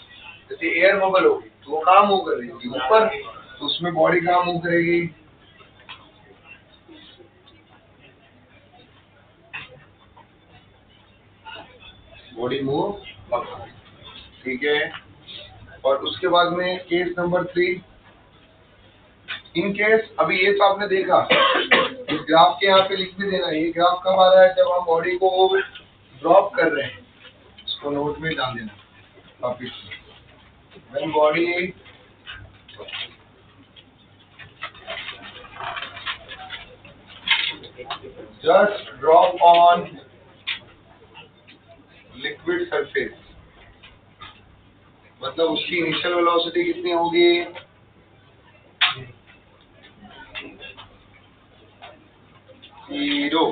जैसे एयर बबल होगी तो वो कहाँ मूव कर रही होगी, ऊपर, तो उसमें बॉडी कहाँ मूव करेगी, बॉडी मूव अप। ठीक है, और उसके बाद में केस नंबर 3, इन केस, अभी ये तो आपने देखा इस ग्राफ के यहाँ पे लिख भी देना, ये ग्राफ कब आ रहा है, जब हम बॉडी को ड्रॉप कर रहे हैं, इसको नोट में डाल देना वापिस। When body just drop on liquid surface, मतलब उसकी इनिशियल वेलोसिटी कितनी होगी, 0,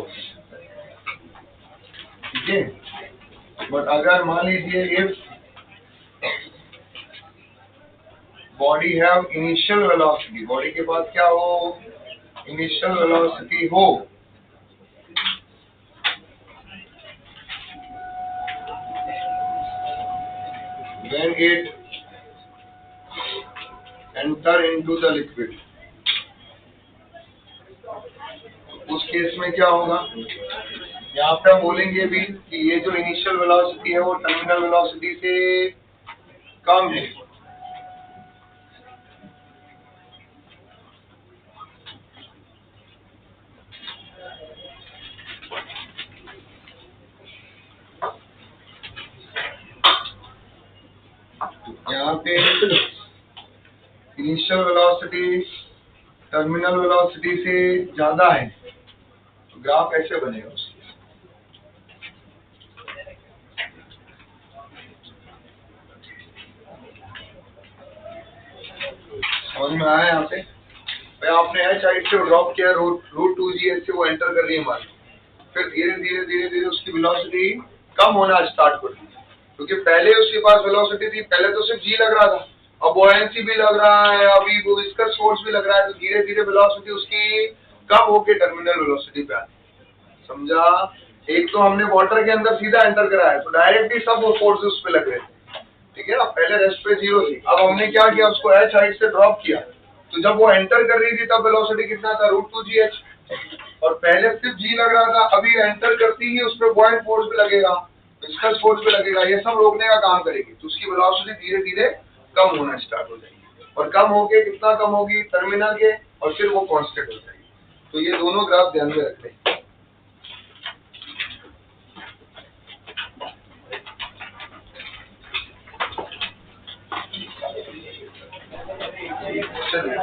ठीक है। बट अगर मान लीजिए if body have initial velocity, body के पास क्या हो, इनिशियल वेलोसिटी हो, when it enter into the liquid, उस केस में क्या होगा, यहाँ पे हम बोलेंगे भी कि ये जो इनिशियल वेलोसिटी है वो टर्मिनल वेलोसिटी से कम है। यहाँ पे इनिशियल वेलोसिटी टर्मिनल वेलोसिटी से ज्यादा है, तो ग्राफ ऐसे बनेगा उसकी। समझ में आया यहाँ पे? भाई आपने एच हाइट से ड्रॉप किया, रूट 2g से वो एंटर कर रही है मान, फिर धीरे धीरे उसकी वेलोसिटी कम होना स्टार्ट कर दी, क्योंकि पहले उसके पास वेलोसिटी थी, पहले तो सिर्फ जी लग रहा था, अब बॉयंसी भी लग रहा है, अभी वो विस्कस फोर्स भी लग रहा है, तो धीरे धीरे वेलोसिटी उसकी कम होके टर्मिनल वेलोसिटी पे आती है। समझा? एक तो हमने वाटर के अंदर सीधा एंटर कराया, तो डायरेक्टली सब वो फोर्स उस पे लग रहे थे, ठीक है ना। पहले रेस्ट पे 0 थी, अब हमने क्या किया, उसको एच हाइट से ड्रॉप किया, तो जब वो एंटर कर रही थी तब वेलोसिटी कितना था, रूट 2gh, और पहले सिर्फ जी लग रहा था, अभी एंटर करती ही उस पर बॉयंट फोर्स भी लगेगा, विस्कस फोर्स भी लगेगा, ये सब रोकने का काम करेगी, तो उसकी वेलोसिटी धीरे धीरे कम होना स्टार्ट हो जाएगी, और कम होके कितना कम होगी, टर्मिनल के, और फिर वो कांस्टेंट हो जाएगी। तो ये दोनों ग्राफ ध्यान में रखते हैं। चलिए